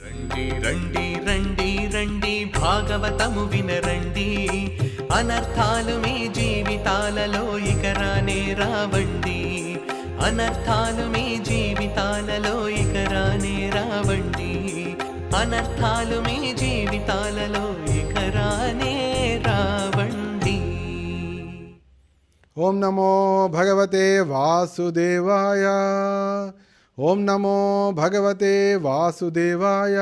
రండి రండి రండి రండి భాగవతము వినరండి, అనర్థాలు మీ జీవితాలలో ఇక రానే రావండి. అనర్థాలు మీ జీవితాలలో ఇక రానే రావండి. అనర్థాలు మీ జీవితాలలో ఇక రానే రావండి. ఓం నమో భగవతే వాసుదేవాయ. ఓం నమో భగవతే వాసుదేవాయ.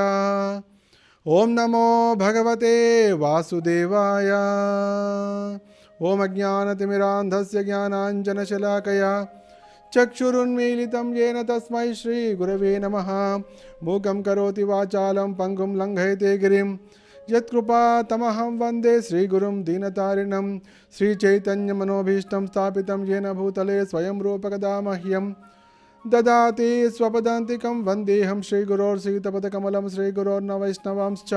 ఓం నమో భగవతే వాసుదేవాయ. ఓం అజ్ఞానతిమిరాంధస్య జ్ఞానాంజనశలాకయా చక్షురున్మీలితం येन తస్మై శ్రీ గురవే నమః. మూకం కరోతి వాచాలం పంగుం లంఘయతే గిరిం యత్కృపాతమహం వందే శ్రీగురుం దీనతారిణం. శ్రీచైతన్యమనోభీష్టం స్థాపితం येन భూతలే స్వయం రూపకదా మహ్యం దదాతి స్వపదాంతికం. వందేహం శ్రీగురోర్సీతపదకమలం శ్రీగురోర్న వైష్ణవాంశ్చ.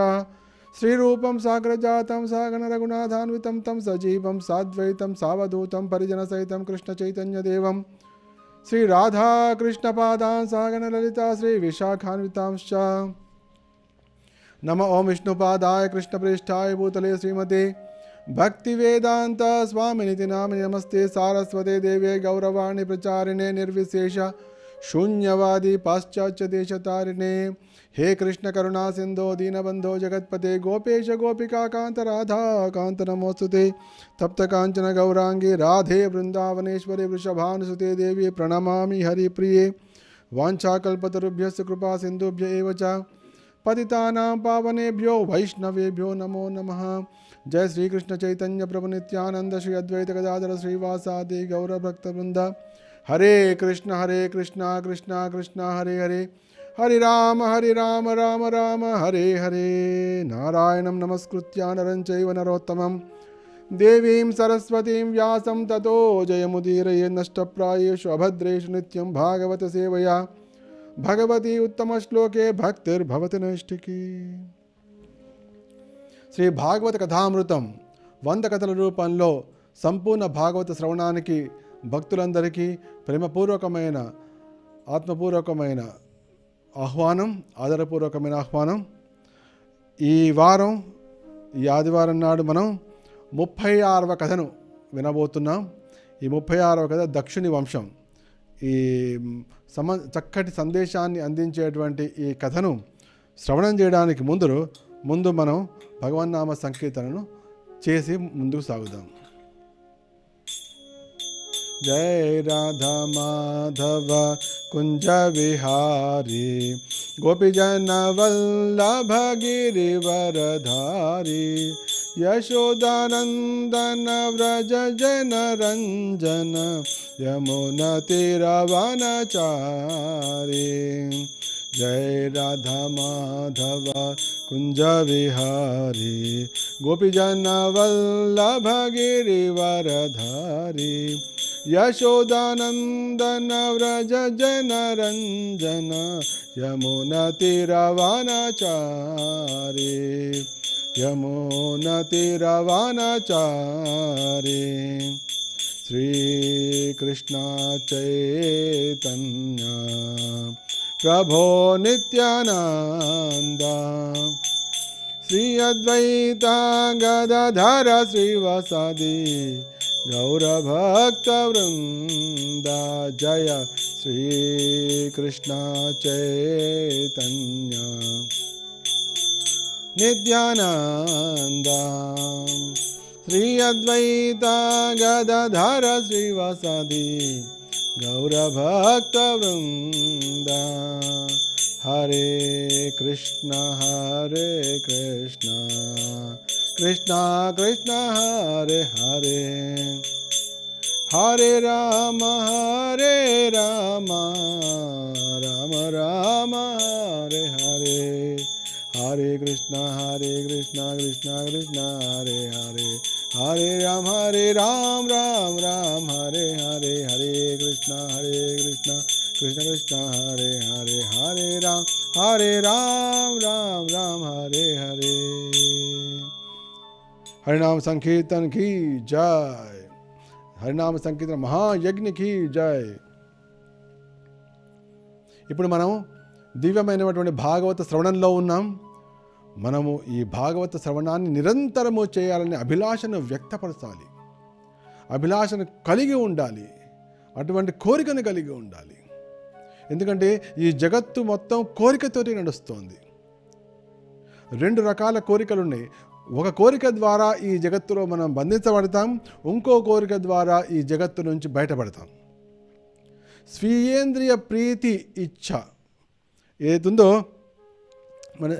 శ్రీరూపం సాగ్రజాతం సాగణ రఘునాథాన్వితం తం సజీవం సాద్వైతం సావధూతం పరిజనసహితం కృష్ణచైతన్యదేవం శ్రీ రాధాకృష్ణపాదాన్ సాగణ లలితా శ్రీ విశాఖాన్వితాంశ్చ. నమ ఓం విష్ణుపాదాయ కృష్ణప్రేష్ఠాయ భూతలే శ్రీమతే భక్తివేదాంత స్వామినితి నామిని నమస్తే సారస్వతే దేవ్యై గౌరవాణి ప్రచారిణే నిర్విశేష శూన్యవాది పాశ్చాత్య దేశతారిణే. హే కృష్ణ కరుణా సింధో దీనబంధో జగత్పతే గోపేశ గోపికా కాంత రాధా కాంత నమోస్తుతే. తప్త కాంచన గౌరాంగి రాధే బృందావనేశ్వరి వృషభానుసుతే దేవి ప్రణమామి హరిప్రియే. వాంఛాకల్పతరుభ్యస్య కృపా సింధుభ్య ఏవ చ పతితానాం పావనేభ్యో వైష్ణవేభ్యో నమో నమః. జయ శ్రీకృష్ణ చైతన్య ప్రభు నిత్యానంద శ్రీ అద్వైత గదాధర శ్రీవాసాది గౌరభక్తవృంద. హరే కృష్ణ కృష్ణ కృష్ణ హరే హరే, హరి రామ రామ రామ హరే హరే. నారాయణం నమస్కృత్య నరం చైవ నరోత్తమం దేవీం సరస్వతీం వ్యాసం తతో జయముదీరయే. నష్టప్రాయేషు అభద్రేషు నిత్యం భాగవత సేవయా భగవతి ఉత్తమ శ్లోకే భక్తిర్భవతి నైష్టికీ. శ్రీ భాగవత కథామృతం 100 కథల రూపంలో సంపూర్ణ భాగవత శ్రవణానికి భక్తులందరికీ ప్రేమపూర్వకమైన ఆత్మపూర్వకమైన ఆహ్వానం, ఆదరపూర్వకమైన ఆహ్వానం. ఈ ఆదివారం నాడు మనం 36వ కథను వినబోతున్నాం. ఈ 36వ కథ దక్షుని వంశం. ఈ చక్కటి సందేశాన్ని అందించేటువంటి ఈ కథను శ్రవణం చేయడానికి ముందు మనం భగవన్నామ సంకీర్తనను చేసి ముందుకు సాగుదాం. జయ రాధా మాధవ కుంజ విహారీ గోపిజన వల్లభ గిరివరధారి యశోదానందన వ్రజ జన రంజన యమున తీరవనచారి. జయ రాధా మాధవ కుంజ విహారీ గోపిజన వల్లభ గిరివరధారి యశోదానందన వ్రజ జన రంజన యమున తీరవనచారి. యమున తీరవనచారి. శ్రీకృష్ణ చైతన్య ప్రభో నిత్యానంద శ్రీ అద్వైత గదాధర శ్రీవాసాది గౌరభక్తవృంద. జయ శ్రీకృష్ణ చైతన్య నిత్యానంద శ్రీ అద్వైత గదాధర శ్రీవాసాది గౌరభక్తవృంద. హరే కృష్ణ కృష్ణ కృష్ణ హరే హరే, హరే రామ రామ రామ హరే హరే. హరే కృష్ణ కృష్ణ కృష్ణ హరే హరే, హరే రామ రామ హరే హరే. హరే కృష్ణ కృష్ణ కృష్ణ హరే హరే, హరే రామ రామ హరే హరే. हरिनाम संकीर्तन की जय. हरिनाम संकीर्तन महायज्ञ की जय. ఇప్పుడు మనం దివ్యమైనటువంటి భాగవత శ్రవణంలో ఉన్నాం. మనము ఈ భాగవత శ్రవణాన్ని నిరంతరము చేయాలనే అభిలాషను వ్యక్తపరచాలి, అభిలాషను కలిగి ఉండాలి, అటువంటి కోరికను కలిగి ఉండాలి. ఎందుకంటే ఈ జగత్తు మొత్తం కోరికతోటి నడుస్తోంది. 2 రకాల కోరికలు ఉన్నాయి. ఒక కోరిక ద్వారా ఈ జగత్తులో మనం బంధించబడతాం, ఇంకో కోరిక ద్వారా ఈ జగత్తు నుంచి బయటపడతాం. స్వీయేంద్రియ ప్రీతి ఇచ్ఛ ఏదుందో మన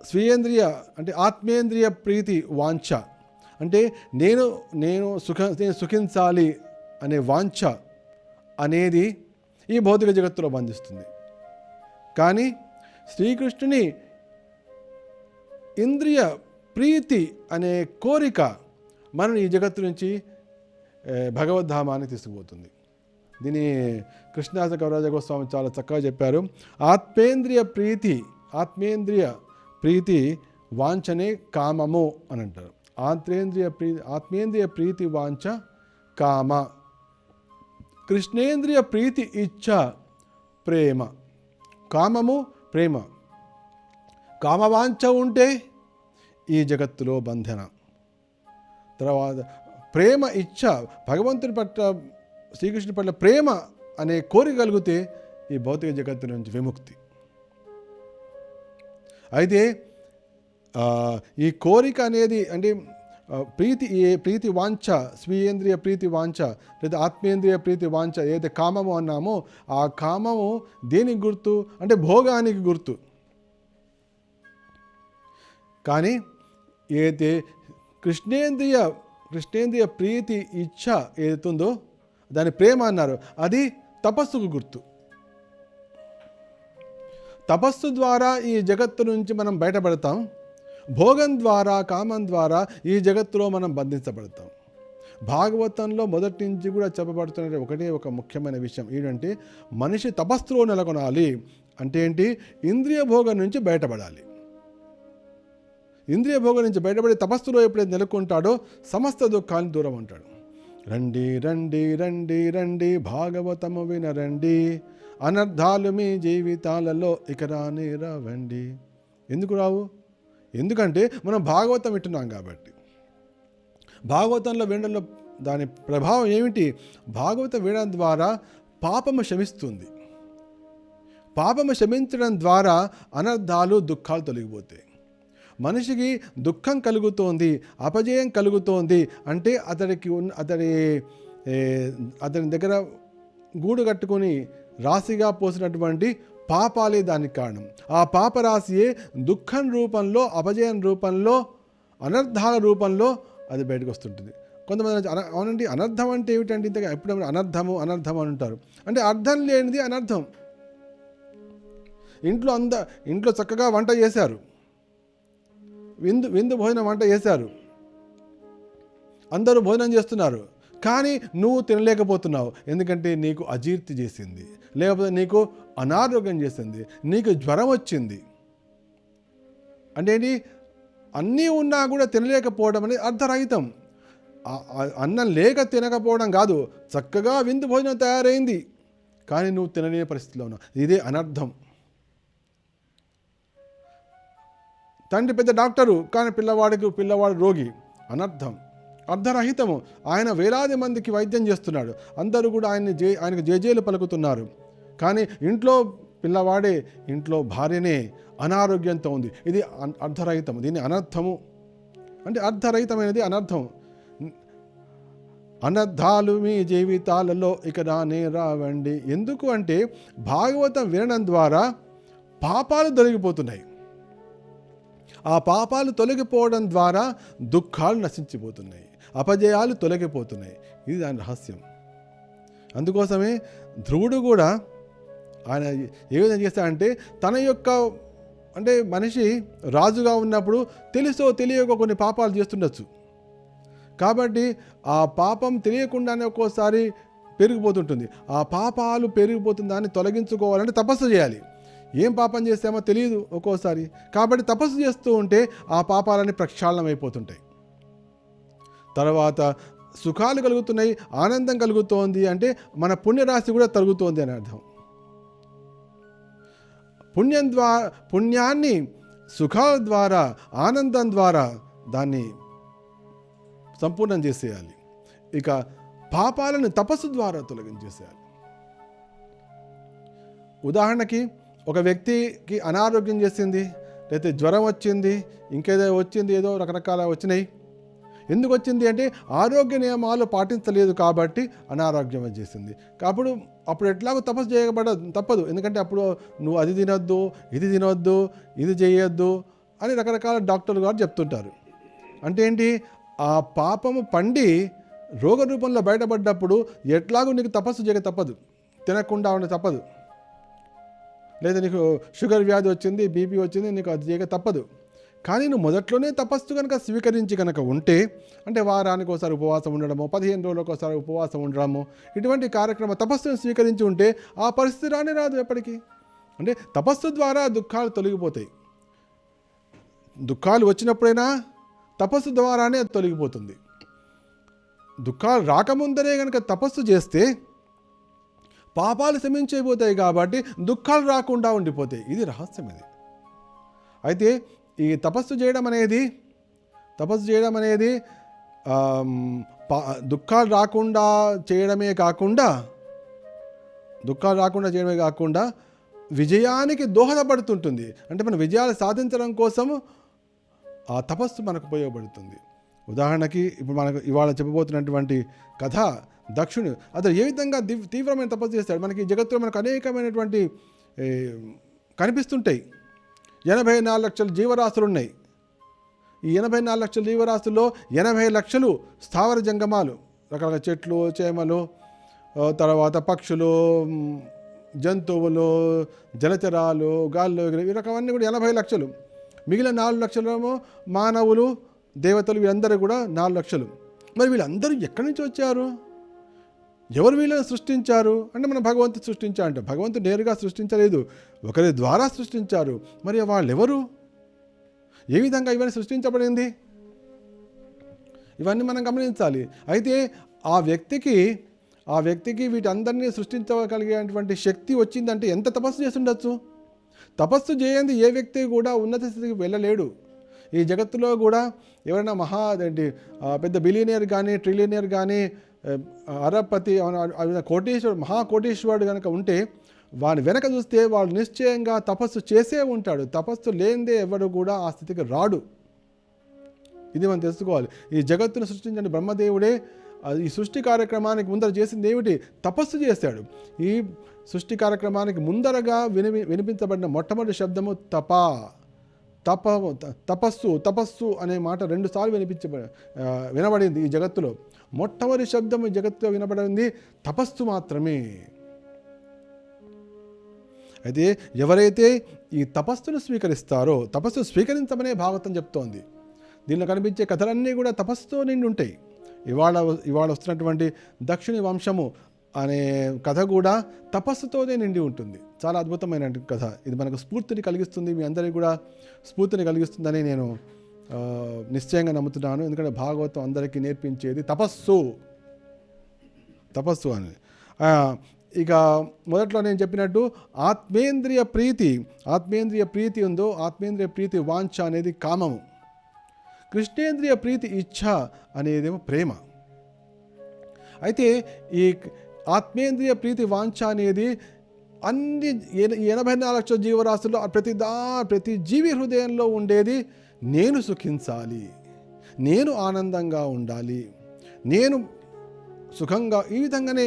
స్వీయేంద్రియ అంటే ఆత్మేంద్రియ ప్రీతి వాంఛ అంటే నేను సుఖించాలి అనే వాంఛ అనేది ఈ భౌతిక జగత్తులో బంధిస్తుంది. కానీ శ్రీకృష్ణుని ఇంద్రియ ప్రీతి అనే కోరిక మనం ఈ జగత్తు నుంచి భగవద్ధామానికి తీసుకుపోతుంది. దీని కృష్ణదాస కవిరాజ గోస్వామి చాలా చక్కగా చెప్పారు. ఆత్మేంద్రియ ప్రీతి వాంఛనే కామము అని అంటారు. ఆత్మేంద్రియ ప్రీతి వాంఛ కామ, కృష్ణేంద్రియ ప్రీతి ఇచ్ఛ ప్రేమ. కామము ప్రేమ, కామవాంఛ ఉంటే ఈ జగత్తులో బంధన. తర్వాత ప్రేమ ఇచ్ఛ, భగవంతుని పట్ల శ్రీకృష్ణుని పట్ల ప్రేమ అనే కోరిక కలిగితే ఈ భౌతిక జగత్తు నుంచి విముక్తి. అయితే ఈ కోరిక అనేది అంటే ప్రీతి వాంఛ, స్వీయేంద్రియ ప్రీతి వాంఛ లేదా ఆత్మేంద్రియ ప్రీతి వాంఛ ఏదైతే కామము అన్నామో ఆ కామము దేనికి గుర్తు అంటే భోగానికి గుర్తు. కానీ ఏదైతే కృష్ణేంద్రియ ప్రీతి ఇచ్ఛ ఏదైతుందో దాని ప్రేమ అన్నారు, అది తపస్సుకు గుర్తు. తపస్సు ద్వారా ఈ జగత్తు నుంచి మనం బయటపడతాం, భోగం ద్వారా కామం ద్వారా ఈ జగత్తులో మనం బంధించబడతాం. భాగవతంలో మొదటి నుంచి కూడా చెప్పబడుతున్న ఒక ముఖ్యమైన విషయం ఏంటంటే మనిషి తపస్సులో నెలకొనాలి. అంటే ఏంటి? ఇంద్రియ భోగం నుంచి బయటపడాలి. ఇంద్రియ భోగం నుంచి బయటపడి తపస్సులో ఎప్పుడైతే నెలకొంటాడో సమస్త దుఃఖాన్ని దూరం ఉంటాడు. రండి రండి రండి రండి భాగవతము వినరండి, అనర్థాలు మీ జీవితాలలో ఇక రానే రావండి. ఎందుకు రావు? ఎందుకంటే మనం భాగవతం వింటున్నాం కాబట్టి. భాగవతంలో వినడంలో దాని ప్రభావం ఏమిటి? భాగవతం వినడం ద్వారా పాపము శమిస్తుంది. పాపము శమించడం ద్వారా అనర్థాలు దుఃఖాలు తొలగిపోతాయి. మనిషికి దుఃఖం కలుగుతోంది, అపజయం కలుగుతోంది అంటే అతని దగ్గర గూడు కట్టుకొని రాశిగా పోసినటువంటి పాపాలే దానికి కారణం. ఆ పాపరాశియే దుఃఖం రూపంలో, అపజయం రూపంలో, అనర్థాల రూపంలో అది బయటకు వస్తుంటుంది. కొంతమంది అవునండి అనర్థం అంటే ఏమిటంటే ఇంతగా ఎప్పుడైనా అనర్థము అని అంటారు. అంటే అర్థం లేనిది అనర్థం. ఇంట్లో చక్కగా వంట చేశారు, విందు భోజనం వంట చేశారు, అందరూ భోజనం చేస్తున్నారు, కానీ నువ్వు తినలేకపోతున్నావు. ఎందుకంటే నీకు అజీర్తి చేసింది, లేకపోతే నీకు అనారోగ్యం చేసింది, నీకు జ్వరం వచ్చింది. అంటే ఏంటి? అన్నీ ఉన్నా కూడా తినలేకపోవడం అనేది అర్థరహితం. అన్నం లేక తినకపోవడం కాదు, చక్కగా విందు భోజనం తయారైంది కానీ నువ్వు తినలేని పరిస్థితిలో ఉన్నావు, ఇదే అనర్థం. తండ్రి పెద్ద డాక్టరు కానీ పిల్లవాడు రోగి, అనర్థం, అర్ధరహితము. ఆయన వేలాది మందికి వైద్యం చేస్తున్నాడు, అందరూ కూడా ఆయనకు జేజేలు పలుకుతున్నారు. కానీ ఇంట్లో భార్యనే అనారోగ్యంతో ఉంది, ఇది అర్ధరహితం. దీన్ని అనర్థము అంటే అర్ధరహితమైనది అనర్థం. అనర్థాలు మీ జీవితాలలో ఇక రానే రావండి. ఎందుకు అంటే భాగవతం వినడం ద్వారా పాపాలు తొలగిపోతున్నాయి. ఆ పాపాలు తొలగిపోవడం ద్వారా దుఃఖాలు నశించిపోతున్నాయి, అపజయాలు తొలగిపోతున్నాయి. ఇది దాని రహస్యం. అందుకోసమే ధ్రువుడు కూడా ఆయన ఏ విధంగా చేస్తాడంటే తన యొక్క అంటే మనిషి రాజుగా ఉన్నప్పుడు తెలుసో తెలియక కొన్ని పాపాలు చేస్తుండొచ్చు. కాబట్టి ఆ పాపం తెలియకుండానే ఒక్కోసారి పెరిగిపోతుంటుంది. ఆ పాపాలు పెరిగిపోతున్న దాన్ని తొలగించుకోవాలంటే తపస్సు చేయాలి. ఏం పాపం చేస్తామో తెలియదు ఒక్కోసారి. కాబట్టి తపస్సు చేస్తూ ఉంటే ఆ పాపాలన్నీ ప్రక్షాళనం అయిపోతుంటాయి. తర్వాత సుఖాలు కలుగుతున్నాయి, ఆనందం కలుగుతోంది అంటే మన పుణ్యరాశి కూడా తరుగుతోంది అని అర్థం. పుణ్యాన్ని సుఖాల ద్వారా, ఆనందం ద్వారా దాన్ని సంపూర్ణం చేసేయాలి. ఇక పాపాలను తపస్సు ద్వారా తొలగించేసేయాలి. ఉదాహరణకి ఒక వ్యక్తికి అనారోగ్యం చేసింది, లేకపోతే జ్వరం వచ్చింది, ఇంకేదో వచ్చింది, ఏదో రకరకాల వచ్చినాయి. ఎందుకు వచ్చింది అంటే ఆరోగ్య నియమాలు పాటించలేదు కాబట్టి అనారోగ్యం వచ్చేసింది. అప్పుడు ఎట్లాగో తపస్సు తప్పదు. ఎందుకంటే అప్పుడు నువ్వు అది తినొద్దు, ఇది తినొద్దు, ఇది చేయొద్దు అని రకరకాల డాక్టర్లు గారు చెప్తుంటారు. అంటే ఏంటి, ఆ పాపము పండి రోగ రూపంలో బయటపడ్డప్పుడు ఎట్లాగో నీకు తపస్సు చేయక తప్పదు, తినకుండా ఉండ తప్పదు. లేదా నీకు షుగర్ వ్యాధి వచ్చింది, బీపీ వచ్చింది, నీకు అది చేయక తప్పదు. కానీ నువ్వు మొదట్లోనే తపస్సు కనుక స్వీకరించి కనుక ఉంటే, అంటే వారానికి ఒకసారి ఉపవాసం ఉండడము, 15 రోజులకు ఒకసారి ఉపవాసం ఉండడము, ఇటువంటి కార్యక్రమం తపస్సును స్వీకరించి ఉంటే ఆ పరిస్థితి రాదు ఎప్పటికీ. అంటే తపస్సు ద్వారా దుఃఖాలు తొలగిపోతాయి. దుఃఖాలు వచ్చినప్పుడైనా తపస్సు ద్వారానే అది తొలగిపోతుంది. దుఃఖాలు రాకముందరే కనుక తపస్సు చేస్తే పాపాలు శమించైపోతాయి కాబట్టి దుఃఖాలు రాకుండా ఉండిపోతాయి. ఇది రహస్యం. ఇది అయితే ఈ తపస్సు చేయడం అనేది దుఃఖాలు రాకుండా చేయడమే కాకుండా విజయానికి దోహదపడుతుంటుంది. అంటే మన విజయాలు సాధించడం కోసం ఆ తపస్సు మనకు ఉపయోగపడుతుంది. ఉదాహరణకి ఇప్పుడు మనకు ఇవాళ చెప్పబోతున్నటువంటి కథ, దక్షుడు అతను ఏ విధంగా తీవ్రమైన తపస్సు చేస్తాడు. మనకి జగత్తులో మనకు అనేకమైనటువంటి కనిపిస్తుంటాయి. 84 లక్షల జీవరాశులు ఉన్నాయి. ఈ 84 లక్షల జీవరాశుల్లో 80 లక్షలు స్థావర జంగమాలు, రకరకాల చెట్లు, చేమలు, తర్వాత పక్షులు, జంతువులు, జలచరాలు, గాల్లో ఈ రకమన్నీ కూడా 80 లక్షలు. మిగిలిన 4 లక్షలేమో మానవులు, దేవతలు, వీళ్ళందరూ కూడా 4 లక్షలు. మరి వీళ్ళందరూ ఎక్కడి నుంచి వచ్చారు? ఎవరు వీళ్ళని సృష్టించారు అంటే మన భగవంతుడు సృష్టించారు. అంటే భగవంతుడు నేరుగా సృష్టించలేదు, ఒకరి ద్వారా సృష్టించారు. మరి వాళ్ళు ఎవరు? ఏ విధంగా ఇవన్నీ సృష్టించబడింది? ఇవన్నీ మనం గమనించాలి. అయితే ఆ వ్యక్తికి వీటందరినీ సృష్టించగలిగేటువంటి శక్తి వచ్చిందంటే ఎంత తపస్సు చేసి ఉండొచ్చు? తపస్సు చేయండి ఏ వ్యక్తి కూడా ఉన్నత స్థితికి వెళ్ళలేడు. ఈ జగత్తులో కూడా ఎవరైనా పెద్ద బిలియనియర్ కానీ, ట్రిలియనియర్ కానీ, అరబపతి, కోటీశ్వరుడు, మహాకోటీశ్వరుడు కనుక ఉంటే వాని వెనక చూస్తే వాడు నిశ్చయంగా తపస్సు చేసే ఉంటాడు. తపస్సు లేనిదే ఎవడు కూడా ఆ స్థితికి రాడు. ఇది మనం తెలుసుకోవాలి. ఈ జగత్తును సృష్టించిన బ్రహ్మదేవుడే ఈ సృష్టి కార్యక్రమానికి ముందర చేసింది ఏమిటి? తపస్సు చేశాడు. ఈ సృష్టి కార్యక్రమానికి ముందరగా వినిపించబడిన మొట్టమొదటి శబ్దము తపస్సు అనే మాట 2 సార్లు వినబడింది ఈ జగత్తులో. మొట్టమొదటి శబ్దం ఈ జగత్తులో వినబడింది తపస్సు మాత్రమే. అయితే ఎవరైతే ఈ తపస్సును స్వీకరిస్తారో, తపస్సు స్వీకరించమనే భాగవతం చెప్తోంది. దీనిలో కనిపించే కథలన్నీ కూడా తపస్సుతో నిండి ఉంటాయి. ఇవాళ వస్తున్నటువంటి దక్షిణ వంశము అనే కథ కూడా తపస్సుతోనే నిండి ఉంటుంది. చాలా అద్భుతమైన కథ. ఇది మనకు స్ఫూర్తిని కలిగిస్తుంది, మీ అందరికీ కూడా స్ఫూర్తిని కలిగిస్తుందని నేను నిశ్చయంగా నమ్ముతున్నాను. ఎందుకంటే భాగవతం అందరికీ నేర్పించేది తపస్సు అని. ఇక మొదట్లో నేను చెప్పినట్టు ఆత్మేంద్రియ ప్రీతి ఉందో, ఆత్మేంద్రియ ప్రీతి వాంఛ అనేది కామము, కృష్ణేంద్రియ ప్రీతి ఇచ్ఛ అనేదేమో ప్రేమ. అయితే ఈ ఆత్మేంద్రియ ప్రీతి వాంఛ అనేది అన్ని 84 లక్షల జీవరాశుల్లో ప్రతి జీవి హృదయంలో ఉండేది. నేను సుఖించాలి, నేను ఆనందంగా ఉండాలి, నేను సుఖంగా, ఈ విధంగానే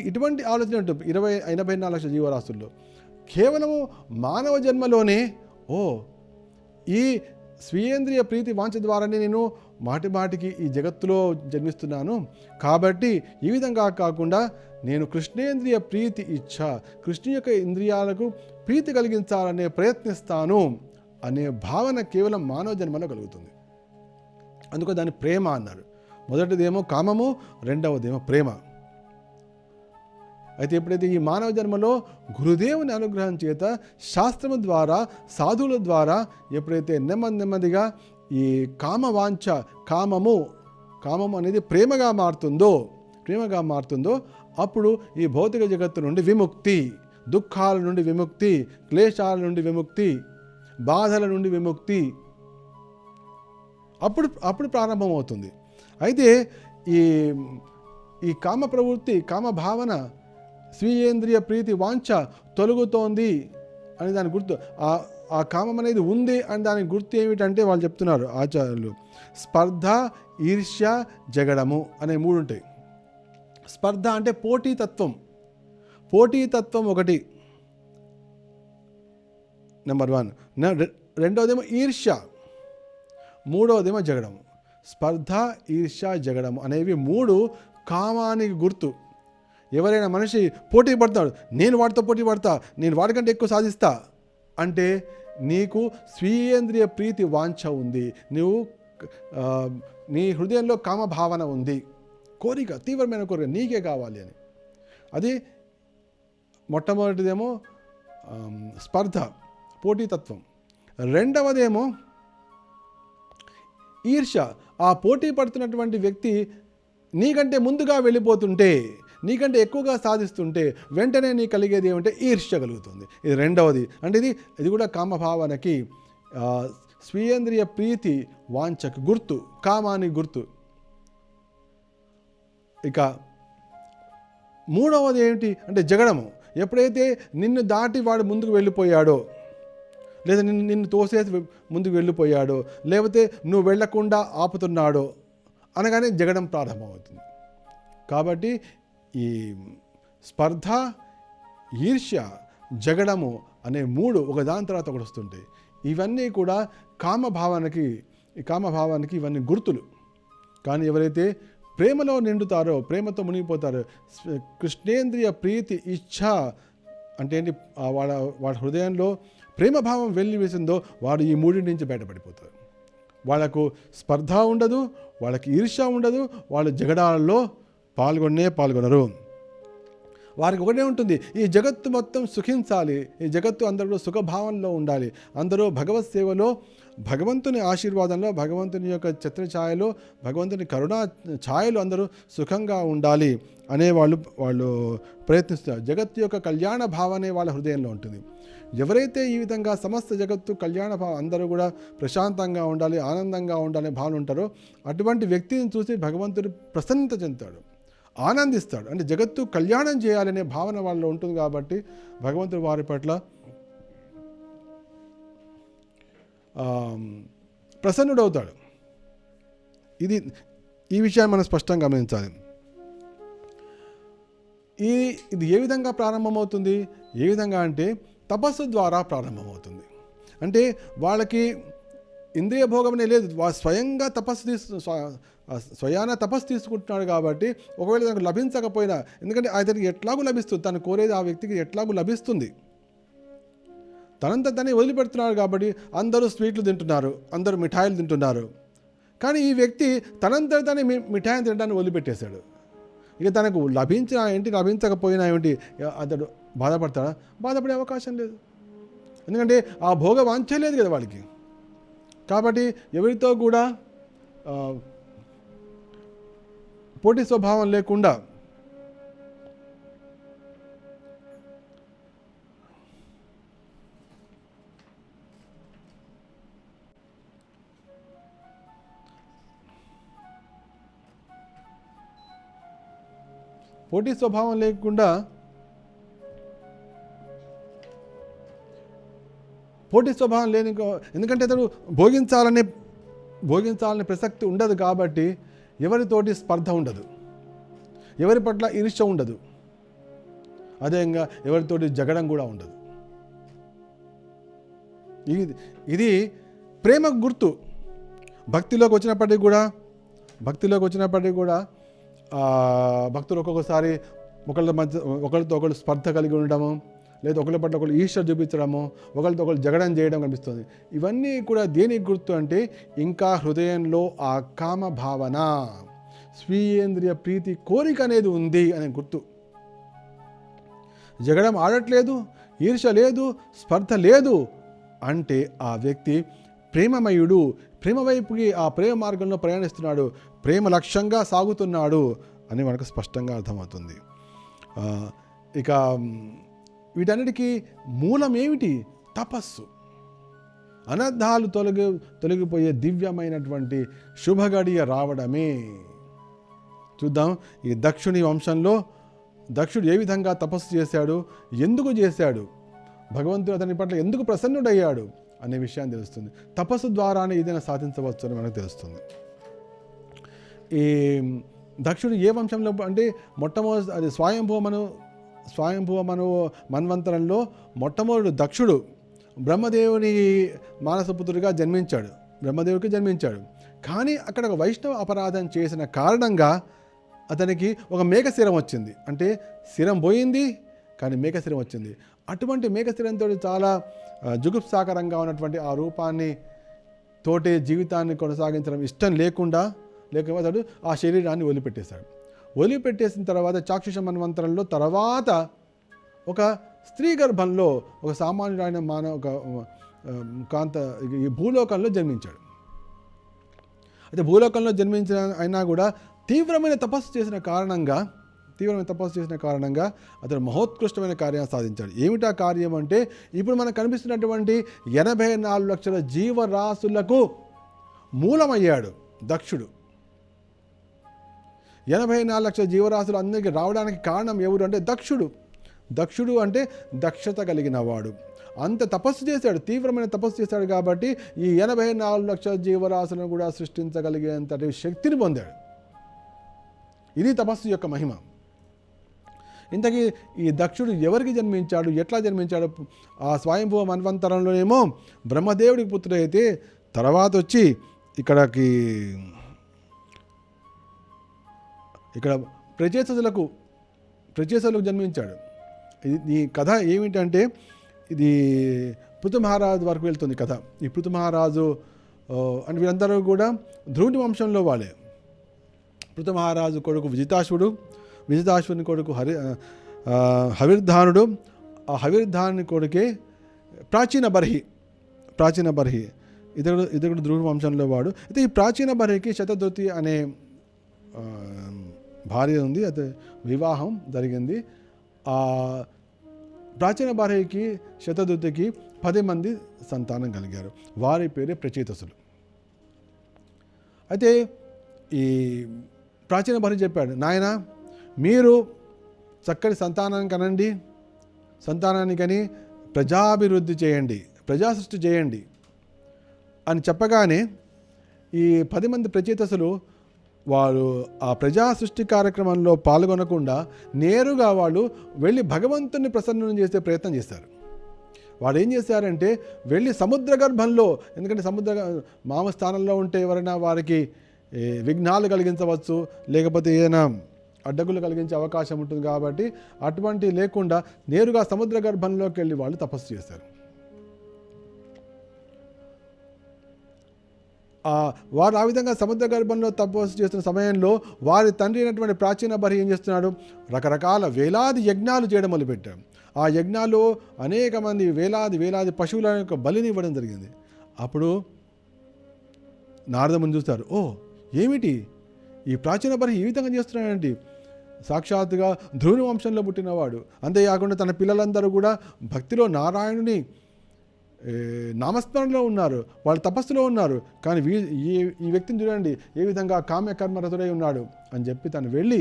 ఇటువంటి ఆలోచన ఉంటుంది 84 లక్షల జీవరాశుల్లో. కేవలము మానవ జన్మలోనే ఈ స్వీయేంద్రియ ప్రీతి వాంఛ ద్వారానే నేను మాటికి ఈ జగత్తులో జన్మిస్తున్నాను. కాబట్టి ఈ విధంగా కాకుండా నేను కృష్ణేంద్రియ ప్రీతి ఇచ్ఛ, కృష్ణు యొక్క ఇంద్రియాలకు ప్రీతి కలిగించాలనే ప్రయత్నిస్తాను అనే భావన కేవలం మానవ జన్మలో కలుగుతుంది. అందుకో దాన్ని ప్రేమ అన్నారు. మొదటిదేమో కామము, రెండవదేమో ప్రేమ. అయితే ఎప్పుడైతే ఈ మానవ జన్మలో గురుదేవుని అనుగ్రహం చేత శాస్త్రము ద్వారా, సాధువుల ద్వారా ఎప్పుడైతే నెమ్మదిగా ఈ కామవాంఛ, కామము అనేది ప్రేమగా మారుతుందో అప్పుడు ఈ భౌతిక జగత్తు నుండి విముక్తి, దుఃఖాల నుండి విముక్తి, క్లేశాల నుండి విముక్తి, బాధల నుండి విముక్తి అప్పుడు ప్రారంభమవుతుంది. అయితే ఈ కామ ప్రవృత్తి, కామ భావన, స్వీయేంద్రియ ప్రీతి వాంఛ తొలగుతోంది అని దాని గుర్తు, ఆ కామం అనేది ఉంది అని దానికి గుర్తు ఏమిటంటే వాళ్ళు చెప్తున్నారు ఆచార్యులు, స్పర్ధ, ఈర్ష్య, జగడము అనే 3 ఉంటాయి. స్పర్ధ అంటే పోటీతత్వం ఒకటి, నెంబర్ 1. రెండవదేమో ఈర్ష్య, మూడవదేమో జగడము. స్పర్ధ, ఈర్ష్య, జగడము అనేవి 3 కామానికి గుర్తు. ఎవరైనా మనిషి పోటీ పడతాడు, నేను వాడితో పోటీ పడతా, నేను వాడికంటే ఎక్కువ సాధిస్తా అంటే నీకు స్వీయేంద్రియ ప్రీతి వాంఛ ఉంది, నీ హృదయంలో కామ భావన ఉంది, కోరిక, తీవ్రమైన కోరిక నీకే కావాలి అని. అది మొట్టమొదటిదేమో స్పర్ధ, పోటీతత్వం. రెండవదేమో ఈర్ష్య. ఆ పోటీ పడుతున్నటువంటి వ్యక్తి నీకంటే ముందుగా వెళ్ళిపోతుంటే, నీకంటే ఎక్కువగా సాధిస్తుంటే వెంటనే నీ కలిగేది ఏమంటే ఈర్ష్య కలుగుతుంది. ఇది రెండవది. అంటే ఇది కూడా కామభావనకి, స్వీయేంద్రియ ప్రీతి వాంఛకు గుర్తు, కామానికి గుర్తు. ఇక మూడవది ఏమిటి అంటే జగడము. ఎప్పుడైతే నిన్ను దాటి వాడు ముందుకు వెళ్ళిపోయాడో, లేదా నిన్ను తోసేసి ముందుకు వెళ్ళిపోయాడో, లేకపోతే నువ్వు వెళ్లకుండా ఆపుతున్నాడో అనగానే జగడం ప్రారంభమవుతుంది. కాబట్టి ఈ స్పర్ధ, ఈర్ష్య, జగడము అనే 3 ఒకదాని తర్వాత ఒకటి వస్తుంటాయి. ఇవన్నీ కూడా కామభావానికి ఇవన్నీ గుర్తులు. కానీ ఎవరైతే ప్రేమలో నిండుతారో, ప్రేమతో మునిగిపోతారో, కృష్ణేంద్రియ ప్రీతి ఇచ్ఛ అంటే ఏంటి, వాళ్ళ హృదయంలో ప్రేమభావం వెళ్ళి వేసిందో వాడు ఈ 3 నుంచి బయటపడిపోతారు. వాళ్ళకు స్పర్ధ ఉండదు, వాళ్ళకి ఈర్ష్య ఉండదు, వాళ్ళు జగడాలలో పాల్గొనరు. వారికి ఒకటే ఉంటుంది, ఈ జగత్తు మొత్తం సుఖించాలి, ఈ జగత్తు అందరూ సుఖభావంలో ఉండాలి, అందరూ భగవత్ సేవలో, భగవంతుని ఆశీర్వాదంలో, భగవంతుని యొక్క ఛత్రఛాయలో, భగవంతుని కరుణా ఛాయలో అందరూ సుఖంగా ఉండాలి అనే వాళ్ళు ప్రయత్నిస్తారు. జగత్తు యొక్క కళ్యాణ భావనే వాళ్ళ హృదయంలో ఉంటుంది. ఎవరైతే ఈ విధంగా సమస్త జగత్తు కళ్యాణ భావం, అందరూ కూడా ప్రశాంతంగా ఉండాలి, ఆనందంగా ఉండాలనే భావన ఉంటారో అటువంటి వ్యక్తిని చూసి భగవంతుడు ప్రసన్నత చెందుతాడు, ఆనందిస్తాడు. అంటే జగత్తు కళ్యాణం చేయాలనే భావన వాళ్ళలో ఉంటుంది కాబట్టి భగవంతుడు వారి పట్ల ప్రసన్నుడవుతాడు. ఈ విషయాన్ని మనం స్పష్టంగా గమనించాలి. ఇది ఏ విధంగా ప్రారంభమవుతుంది? ఏ విధంగా అంటే తపస్సు ద్వారా ప్రారంభమవుతుంది. అంటే వాళ్ళకి ఇంద్రియ భోగమనే లేదు, స్వయంగా స్వయాన తపస్సు తీసుకుంటున్నాడు కాబట్టి ఒకవేళ తనకు లభించకపోయినా, ఎందుకంటే అతనికి ఎట్లాగూ లభిస్తుంది, తను కోరేది ఆ వ్యక్తికి ఎట్లాగూ లభిస్తుంది, తనంతా తనే వదిలిపెడుతున్నాడు కాబట్టి అందరూ స్వీట్లు తింటున్నారు, అందరూ మిఠాయిలు తింటున్నారు. కానీ ఈ వ్యక్తి తనంతా తనే మిఠాయిని తినడాన్ని వదిలిపెట్టేశాడు. ఇక తనకు లభించకపోయినా ఏమిటి, అతడు బాధపడతాడా? బాధపడే అవకాశం లేదు, ఎందుకంటే ఆ భోగ వాంఛ లేదు కదా వాడికి. కాబట్టి ఎవరితో కూడా పోటీ స్వభావం లేకుండా లేని, ఎందుకంటే అతడు భోగించాలనే ప్రసక్తి ఉండదు కాబట్టి ఎవరితోటి స్పర్ధ ఉండదు, ఎవరి పట్ల ఈర్ష్య ఉండదు, అదేవిధంగా ఎవరితోటి జగడం కూడా ఉండదు. ఇది ప్రేమకు గుర్తు. భక్తిలోకి వచ్చినప్పటికీ కూడా భక్తులు ఒక్కొక్కసారి ఒకరితో ఒకరు స్పర్ధ కలిగి ఉండడము, లేదా ఒకరి పట్ల ఒకరు ఈర్ష్య చూపించడము, ఒకరితో ఒకరు జగడం చేయడం కనిపిస్తుంది. ఇవన్నీ కూడా దేనికి గుర్తు అంటే ఇంకా హృదయంలో ఆ కామ భావన, స్వీయేంద్రియ ప్రీతి కోరిక అనేది ఉంది అనే గుర్తు. జగడం ఆడట్లేదు, ఈర్ష్య లేదు, స్పర్ధ లేదు అంటే ఆ వ్యక్తి ప్రేమమయుడు, ప్రేమ వైపుకి, ఆ ప్రేమ మార్గంలో ప్రయాణిస్తున్నాడు, ప్రేమ లక్ష్యంగా సాగుతున్నాడు అని మనకు స్పష్టంగా అర్థమవుతుంది. ఇక వీటన్నిటికీ మూలం ఏమిటి? తపస్సు. అనర్థాలు తొలగిపోయే దివ్యమైనటువంటి శుభగడియ రావడమే. చూద్దాం, ఈ దక్షుని వంశంలో దక్షుడు ఏ విధంగా తపస్సు చేశాడు, ఎందుకు చేశాడు, భగవంతుడు అతని పట్ల ఎందుకు ప్రసన్నుడయ్యాడు అనే విషయాన్ని తెలుస్తుంది. తపస్సు ద్వారానే ఏదైనా సాధించవచ్చు అని మనకు తెలుస్తుంది. ఈ దక్షుడు ఏ వంశంలో అంటే మొట్టమొదటి అది స్వయంభువ మన్వంతరంలో మొట్టమొదటి దక్షుడు బ్రహ్మదేవుని మానసపుత్రుడిగా జన్మించాడు, బ్రహ్మదేవుడికి జన్మించాడు. కానీ అక్కడ ఒక వైష్ణవ అపరాధం చేసిన కారణంగా అతనికి ఒక మేకశిరం వచ్చింది. అంటే శిరం పోయింది కానీ మేకశిరం వచ్చింది. అటువంటి మేకశిరంతో చాలా జుగుప్సాకరంగా ఉన్నటువంటి ఆ రూపాన్ని తోటే జీవితాన్ని కొనసాగించడం ఇష్టం లేకపోతే ఆ శరీరాన్ని వదిలిపెట్టేసిన తర్వాత చాక్షుష మన్వంతరంలో తర్వాత ఒక స్త్రీ గర్భంలో ఒక సామాన్యుడైన ఒక కాంత ఈ భూలోకంలో జన్మించాడు. అయితే భూలోకంలో జన్మించిన అయినా కూడా తీవ్రమైన తపస్సు చేసిన కారణంగా అతను మహోత్కృష్టమైన కార్యాన్ని సాధించాడు. ఏమిటా కార్యం అంటే, ఇప్పుడు మనకు కనిపిస్తున్నటువంటి 84 లక్షల జీవరాశులకు మూలమయ్యాడు దక్షుడు. 84 లక్షల జీవరాశులు అందరికీ రావడానికి కారణం ఎవరు అంటే దక్షుడు అంటే దక్షత కలిగిన వాడు. అంత తపస్సు చేశాడు, తీవ్రమైన తపస్సు చేశాడు కాబట్టి ఈ 84 లక్షల జీవరాశులను కూడా సృష్టించగలిగేంతటి శక్తిని పొందాడు. ఇది తపస్సు యొక్క మహిమ. ఇంతకీ ఈ దక్షుడు ఎవరికి జన్మించాడు, ఎట్లా జన్మించాడు? ఆ స్వయంభువ మన్వంతరంలోనేమో బ్రహ్మదేవుడికి పుత్రుడైతే తర్వాత వచ్చి ఇక్కడ ప్రచేతసులకు జన్మించాడు. ఈ కథ ఏమిటంటే, ఇది పృథు మహారాజు వరకు వెళ్తుంది కథ. ఈ పృథు మహారాజు అంటే వీరందరూ కూడా ధ్రువుని వంశంలో వాళ్ళే. పృథు మహారాజు కొడుకు విజితాశ్వుని కొడుకు హవిర్ధానుడు. ఆ హవిర్ధానుని కొడుకే ప్రాచీన బర్హి ఇతరుడు ధ్రువుని వంశంలో వాడు. అయితే ఈ ప్రాచీన బర్హికి శతధృతి అనే భార్య ఉంది. అయితే వివాహం జరిగింది. ఆ ప్రాచీన బర్హికి శతధృతికి 10 మంది సంతానం కలిగారు. వారి పేరే ప్రచేతసులు. అయితే ఈ ప్రాచీన బర్హి చెప్పాడు, నాయన మీరు చక్కటి సంతానాన్ని కని ప్రజాభివృద్ధి చేయండి, ప్రజాసృష్టి చేయండి అని చెప్పగానే ఈ 10 మంది ప్రచేతసులు వారు ఆ ప్రజా సృష్టి కార్యక్రమంలో పాల్గొనకుండా నేరుగా వాళ్ళు వెళ్ళి భగవంతుని ప్రసన్నం చేసే ప్రయత్నం చేశారు. వాడు ఏం చేశారంటే వెళ్ళి సముద్ర గర్భంలో, ఎందుకంటే మామ స్థానంలో ఉంటే ఎవరైనా వారికి విఘ్నాలు కలిగించవచ్చు, లేకపోతే ఏదైనా అడ్డగులు కలిగించే అవకాశం ఉంటుంది. కాబట్టి అటువంటి లేకుండా నేరుగా సముద్ర గర్భంలోకి వెళ్ళి వాళ్ళు తపస్సు చేశారు. వారు ఆ విధంగా సముద్ర గర్భంలో తపస్సు చేస్తున్న సమయంలో వారి తండ్రి అయినటువంటి ప్రాచీన బర్హి ఏం చేస్తున్నాడు, రకరకాల వేలాది యజ్ఞాలు చేయడం మొదలుపెట్టాడు. ఆ యజ్ఞాలు అనేక మంది వేలాది పశువుల యొక్క బలిని ఇవ్వడం జరిగింది. అప్పుడు నారదముని చూస్తారు, ఓ ఏమిటి ఈ ప్రాచీన బర్హి ఈ విధంగా చేస్తున్నాడంటే, సాక్షాత్తుగా ధ్రువుని వంశంలో పుట్టినవాడు, అంతేకాకుండా తన పిల్లలందరూ కూడా భక్తిలో నారాయణుని నామస్మరణలో ఉన్నారు, వాళ్ళు తపస్సులో ఉన్నారు. కానీ ఈ వ్యక్తిని చూడండి ఏ విధంగా కామ్యకర్మరతుడై ఉన్నాడు అని చెప్పి తను వెళ్ళి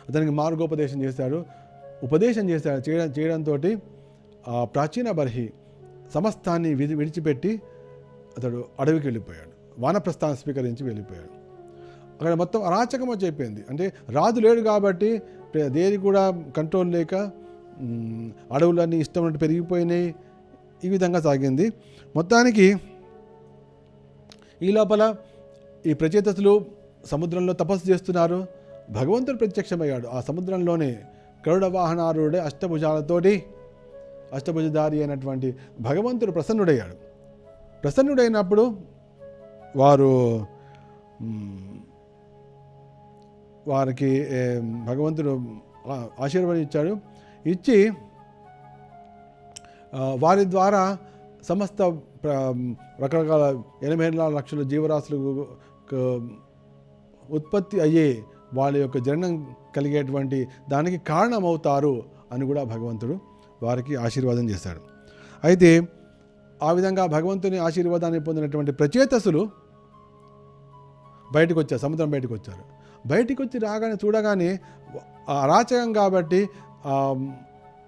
అతనికి మార్గోపదేశం చేశాడు. చేయడంతో ఆ ప్రాచీన బర్హి సమస్తాన్ని విడిచిపెట్టి అతడు అడవికి వెళ్ళిపోయాడు, వానప్రస్థానం స్వీకరించి వెళ్ళిపోయాడు. అక్కడ మొత్తం అరాచకం వచ్చి అయిపోయింది. అంటే రాజు లేడు కాబట్టి దేని కూడా కంట్రోల్ లేక అడవులన్నీ ఇష్టం ఉన్నట్టు పెరిగిపోయినాయి. ఈ విధంగా సాగింది. మొత్తానికి ఈ లోపల ఈ ప్రచేతసులు సముద్రంలో తపస్సు చేస్తున్నారు. భగవంతుడు ప్రత్యక్షమయ్యాడు ఆ సముద్రంలోనే. గరుడ వాహనారుడే అష్టభుజధారి అయినటువంటి భగవంతుడు ప్రసన్నుడైనప్పుడు వారికి భగవంతుడు ఆశీర్వదించాడు. ఇచ్చి వారి ద్వారా సమస్త రకరకాల 84 లక్షల జీవరాశులకు ఉత్పత్తి అయ్యే వాళ్ళ యొక్క జననం కలిగేటువంటి దానికి కారణమవుతారు అని కూడా భగవంతుడు వారికి ఆశీర్వాదం చేశాడు. అయితే ఆ విధంగా భగవంతుని ఆశీర్వాదాన్ని పొందినటువంటి ప్రచేతసులు బయటకు వచ్చారు, సముద్రం బయటకు వచ్చారు. బయటికి వచ్చి చూడగానే అరాచకం కాబట్టి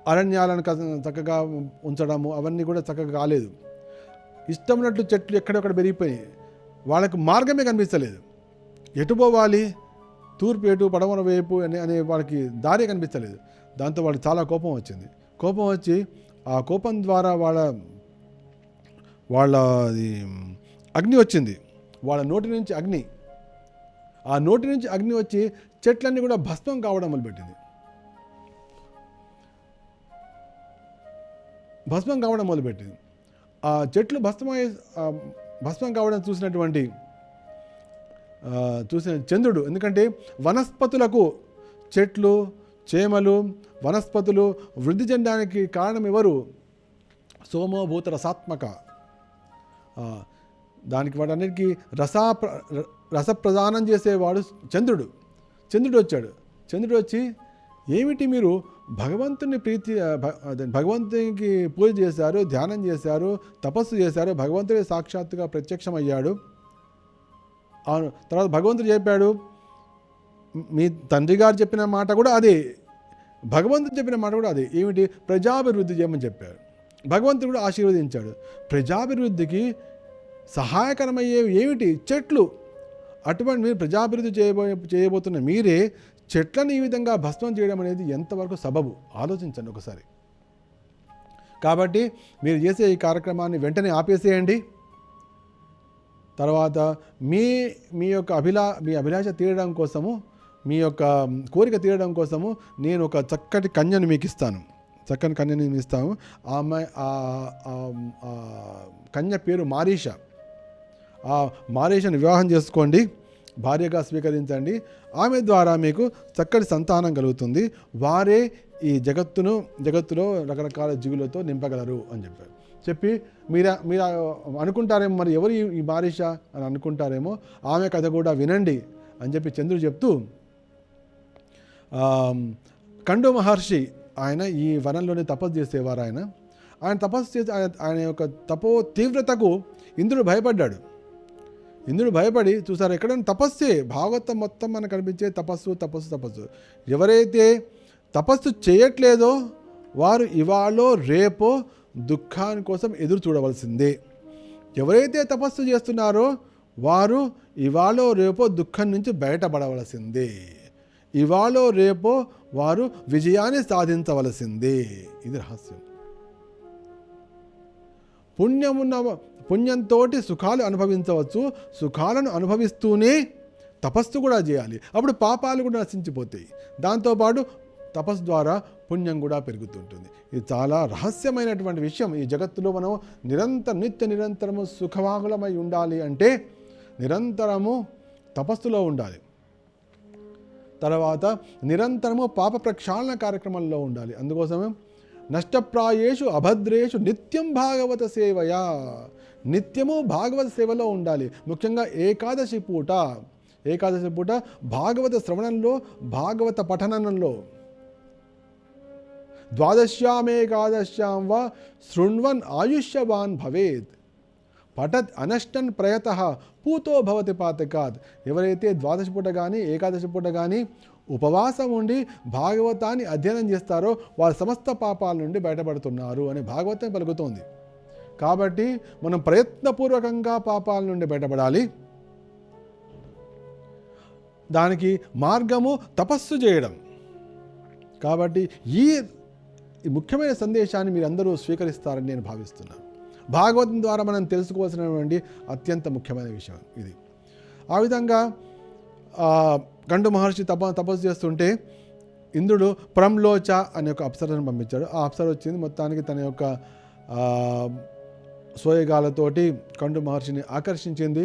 అరణ్యాలను చక్కగా ఉంచడము అవన్నీ కూడా చక్కగా కాలేదు. ఇష్టం ఉన్నట్లు చెట్లు ఎక్కడెక్కడ పెరిగిపోయాయి. వాళ్ళకు మార్గమే కనిపించలేదు. ఎటు పోవాలి, తూర్పు ఎటు పడమర వైపు అనే వాళ్ళకి దారి కనిపించలేదు. దాంతో వాళ్ళకి చాలా కోపం వచ్చింది. కోపం వచ్చి ఆ కోపం ద్వారా వాళ్ళ అగ్ని వచ్చింది. వాళ్ళ నోటి నుంచి అగ్ని, ఆ నోటి నుంచి అగ్ని వచ్చి చెట్లన్నీ కూడా భస్మం కావడం మొదలుపెట్టింది. ఆ చెట్లు భస్మం కావడం చూసిన చంద్రుడు, ఎందుకంటే వనస్పతులకు, చెట్లు చేమలు వనస్పతులు వృద్ధి చెందడానికి కారణం ఎవరు? సోమోభూత రసాత్మక, దానికి వాటన్నిటికీ రసప్రదానం చేసేవాడు చంద్రుడు. చంద్రుడు వచ్చి ఏమిటి మీరు భగవంతునికి పూజ చేశారు, ధ్యానం చేశారు, తపస్సు చేశారు, భగవంతుడే సాక్షాత్తుగా ప్రత్యక్షమయ్యాడు. తర్వాత భగవంతుడు చెప్పాడు, మీ తండ్రి గారు చెప్పిన మాట కూడా అదే, భగవంతుడు చెప్పిన మాట కూడా అదే. ఏమిటి? ప్రజాభివృద్ధి చేయమని చెప్పాడు. భగవంతుడు కూడా ఆశీర్వదించాడు. ప్రజాభివృద్ధికి సహాయకరమయ్యేవి ఏమిటి? చెట్లు. అటువంటి మీరు ప్రజాభివృద్ధి చేయబోతున్న మీరే చెట్లను ఈ విధంగా భస్మం చేయడం అనేది ఎంతవరకు సబబు ఆలోచించండి ఒకసారి. కాబట్టి మీరు చేసే ఈ కార్యక్రమాన్ని వెంటనే ఆపేసేయండి. తర్వాత మీ యొక్క అభిలాష తీరడం కోసము, మీ యొక్క కోరిక తీరడం కోసము నేను ఒక చక్కటి కన్యను మీకు ఇస్తాను. చక్కని కన్యని ఇస్తాము. ఆమె కన్య పేరు మారీష. ఆ మారీషను వివాహం చేసుకోండి, భార్యగా స్వీకరించండి. ఆమె ద్వారా మీకు చక్కటి సంతానం కలుగుతుంది. వారే ఈ జగత్తులో రకరకాల జీవులతో నింపగలరు అని చెప్పి మీరు అనుకుంటారేమో, మరి ఎవరు ఈ మారీష అని అనుకుంటారేమో. ఆమె కథ కూడా వినండి అని చెప్పి చంద్రుడు చెప్తూ, కండు మహర్షి ఆయన ఈ వనంలోనే తపస్సు చేసేవారు. ఆయన తపస్సు చేసి ఆయన యొక్క తపో తీవ్రతకు ఇంద్రుడు భయపడ్డాడు. ఇంద్రుడు భయపడి చూసారు, ఎక్కడైనా తపస్సే, భాగవతం మొత్తం మనకు కనిపించే తపస్సు. ఎవరైతే తపస్సు చేయట్లేదో వారు ఇవాళో రేపో దుఃఖాని కోసం ఎదురు చూడవలసిందే. ఎవరైతే తపస్సు చేస్తున్నారో వారు ఇవాళో రేపో దుఃఖం నుంచి బయటపడవలసిందే. ఇవాళో రేపో వారు విజయాన్ని సాధించవలసిందే. ఇది రహస్యం. పుణ్యంతో సుఖాలు అనుభవించవచ్చు. సుఖాలను అనుభవిస్తూనే తపస్సు కూడా చేయాలి. అప్పుడు పాపాలు కూడా నశించిపోతాయి. దాంతోపాటు తపస్సు ద్వారా పుణ్యం కూడా పెరుగుతుంటుంది. ఇది చాలా రహస్యమైనటువంటి విషయం. ఈ జగత్తులో మనం నిరంతరము సుఖవాగులమై ఉండాలి అంటే నిరంతరము తపస్సులో ఉండాలి. తర్వాత నిరంతరము పాప ప్రక్షాళన కార్యక్రమంలో ఉండాలి. అందుకోసమే నష్టప్రాయేషు అభద్రేషు నిత్యం భాగవత సేవయా, నిత్యము భాగవత సేవలో ఉండాలి. ముఖ్యంగా ఏకాదశి పూట భాగవత శ్రవణంలో, భాగవత పఠనంలో, ద్వాదశ్యామేకాదశ్యాం వా శృణ్వన్ ఆయుష్యవాన్ భవేత్ పఠత్ అనష్టన్ ప్రయతః పూతో భవతి పాతకాత్. ఎవరైతే ద్వాదశి పూట కానీ ఏకాదశి పూట కానీ ఉపవాసం ఉండి భాగవతాన్ని అధ్యయనం చేస్తారో వారు సమస్త పాపాల నుండి బయటపడుతున్నారు అని భాగవతం పలుకుతోంది. కాబట్టి మనం ప్రయత్నపూర్వకంగా పాపాల నుండి బయటపడాలి. దానికి మార్గము తపస్సు చేయడం. కాబట్టి ఈ ముఖ్యమైన సందేశాన్ని మీరు అందరూ స్వీకరిస్తారని నేను భావిస్తున్నాను. భాగవతం ద్వారా మనం తెలుసుకోవాల్సినటువంటి అత్యంత ముఖ్యమైన విషయం ఇది. ఆ విధంగా గండు మహర్షి తపస్సు చేస్తుంటే ఇంద్రుడు ప్రంలోచ అనే ఒక అప్సరను పంపించాడు. ఆ అప్సర వచ్చింది, మొత్తానికి తన యొక్క సోయగాలతోటి కండు మహర్షిని ఆకర్షించింది.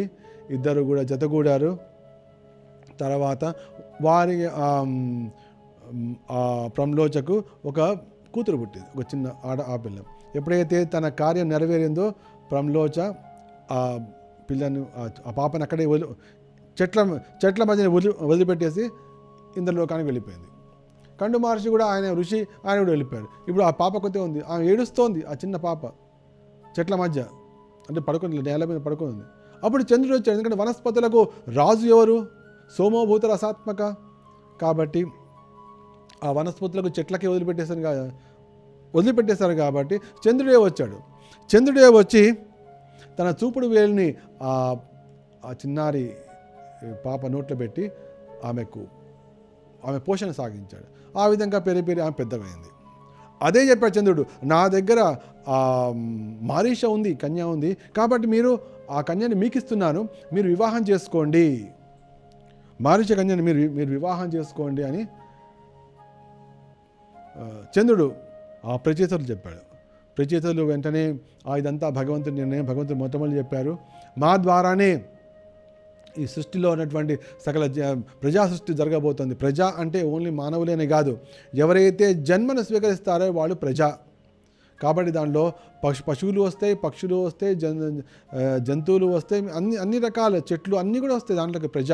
ఇద్దరు కూడా జతగూడారు. తర్వాత వారి ప్రంలోచకు ఒక కూతురు పుట్టింది, ఒక చిన్న ఆపిల్ల. ఎప్పుడైతే తన కార్యం నెరవేరిందో ప్రంలోచ ఆ పిల్లను, ఆ పాపను అక్కడే చెట్ల మధ్యన వదిలిపెట్టేసి ఇంద్రలోకానికి వెళ్ళిపోయింది. కండు మహర్షి కూడా ఆయన ఋషి, ఆయన కూడా వెళ్ళిపోయాడు. ఇప్పుడు ఆ పాప కొద్దిగా ఉంది, ఆమె ఏడుస్తోంది, ఆ చిన్న పాప చెట్ల మధ్య, అంటే పడుకుంది, నేల మీద పడుకుంది. అప్పుడు చంద్రుడు వచ్చాడు. ఎందుకంటే వనస్పతులకు రాజు ఎవరు? సోమోభూత రసాత్మక. కాబట్టి ఆ వనస్పతులకు చెట్లకి వదిలిపెట్టేశారు కాబట్టి చంద్రుడే వచ్చాడు. చంద్రుడే వచ్చి తన చూపుడు వేలిని ఆ చిన్నారి పాప నోట్లో పెట్టి ఆమె పోషణ సాగించాడు. ఆ విధంగా పెరిగి ఆమె పెద్దగైంది. అదే చెప్పాడు చంద్రుడు, నా దగ్గర మారీష ఉంది, కన్య ఉంది, కాబట్టి మీరు ఆ కన్యని మీకు ఇస్తున్నాను, మీరు వివాహం చేసుకోండి, మారీష కన్యని మీరు వివాహం చేసుకోండి అని చంద్రుడు ఆ ప్రచేతలు చెప్పాడు. ప్రచేతలు వెంటనే ఇదంతా భగవంతుడి నిర్ణయం, భగవంతుడు మొట్టమొదటి చెప్పారు, మా ద్వారానే ఈ సృష్టిలో ఉన్నటువంటి సకల ప్రజా సృష్టి జరగబోతుంది. ప్రజ అంటే ఓన్లీ మానవులేనే కాదు, ఎవరైతే జన్మను స్వీకరిస్తారో వాళ్ళు ప్రజ. కాబట్టి దానిలో పశువులు వస్తాయి, పక్షులు వస్తాయి, జంతువులు వస్తాయి, అన్ని రకాల చెట్లు అన్నీ కూడా వస్తాయి దాంట్లోకి ప్రజ.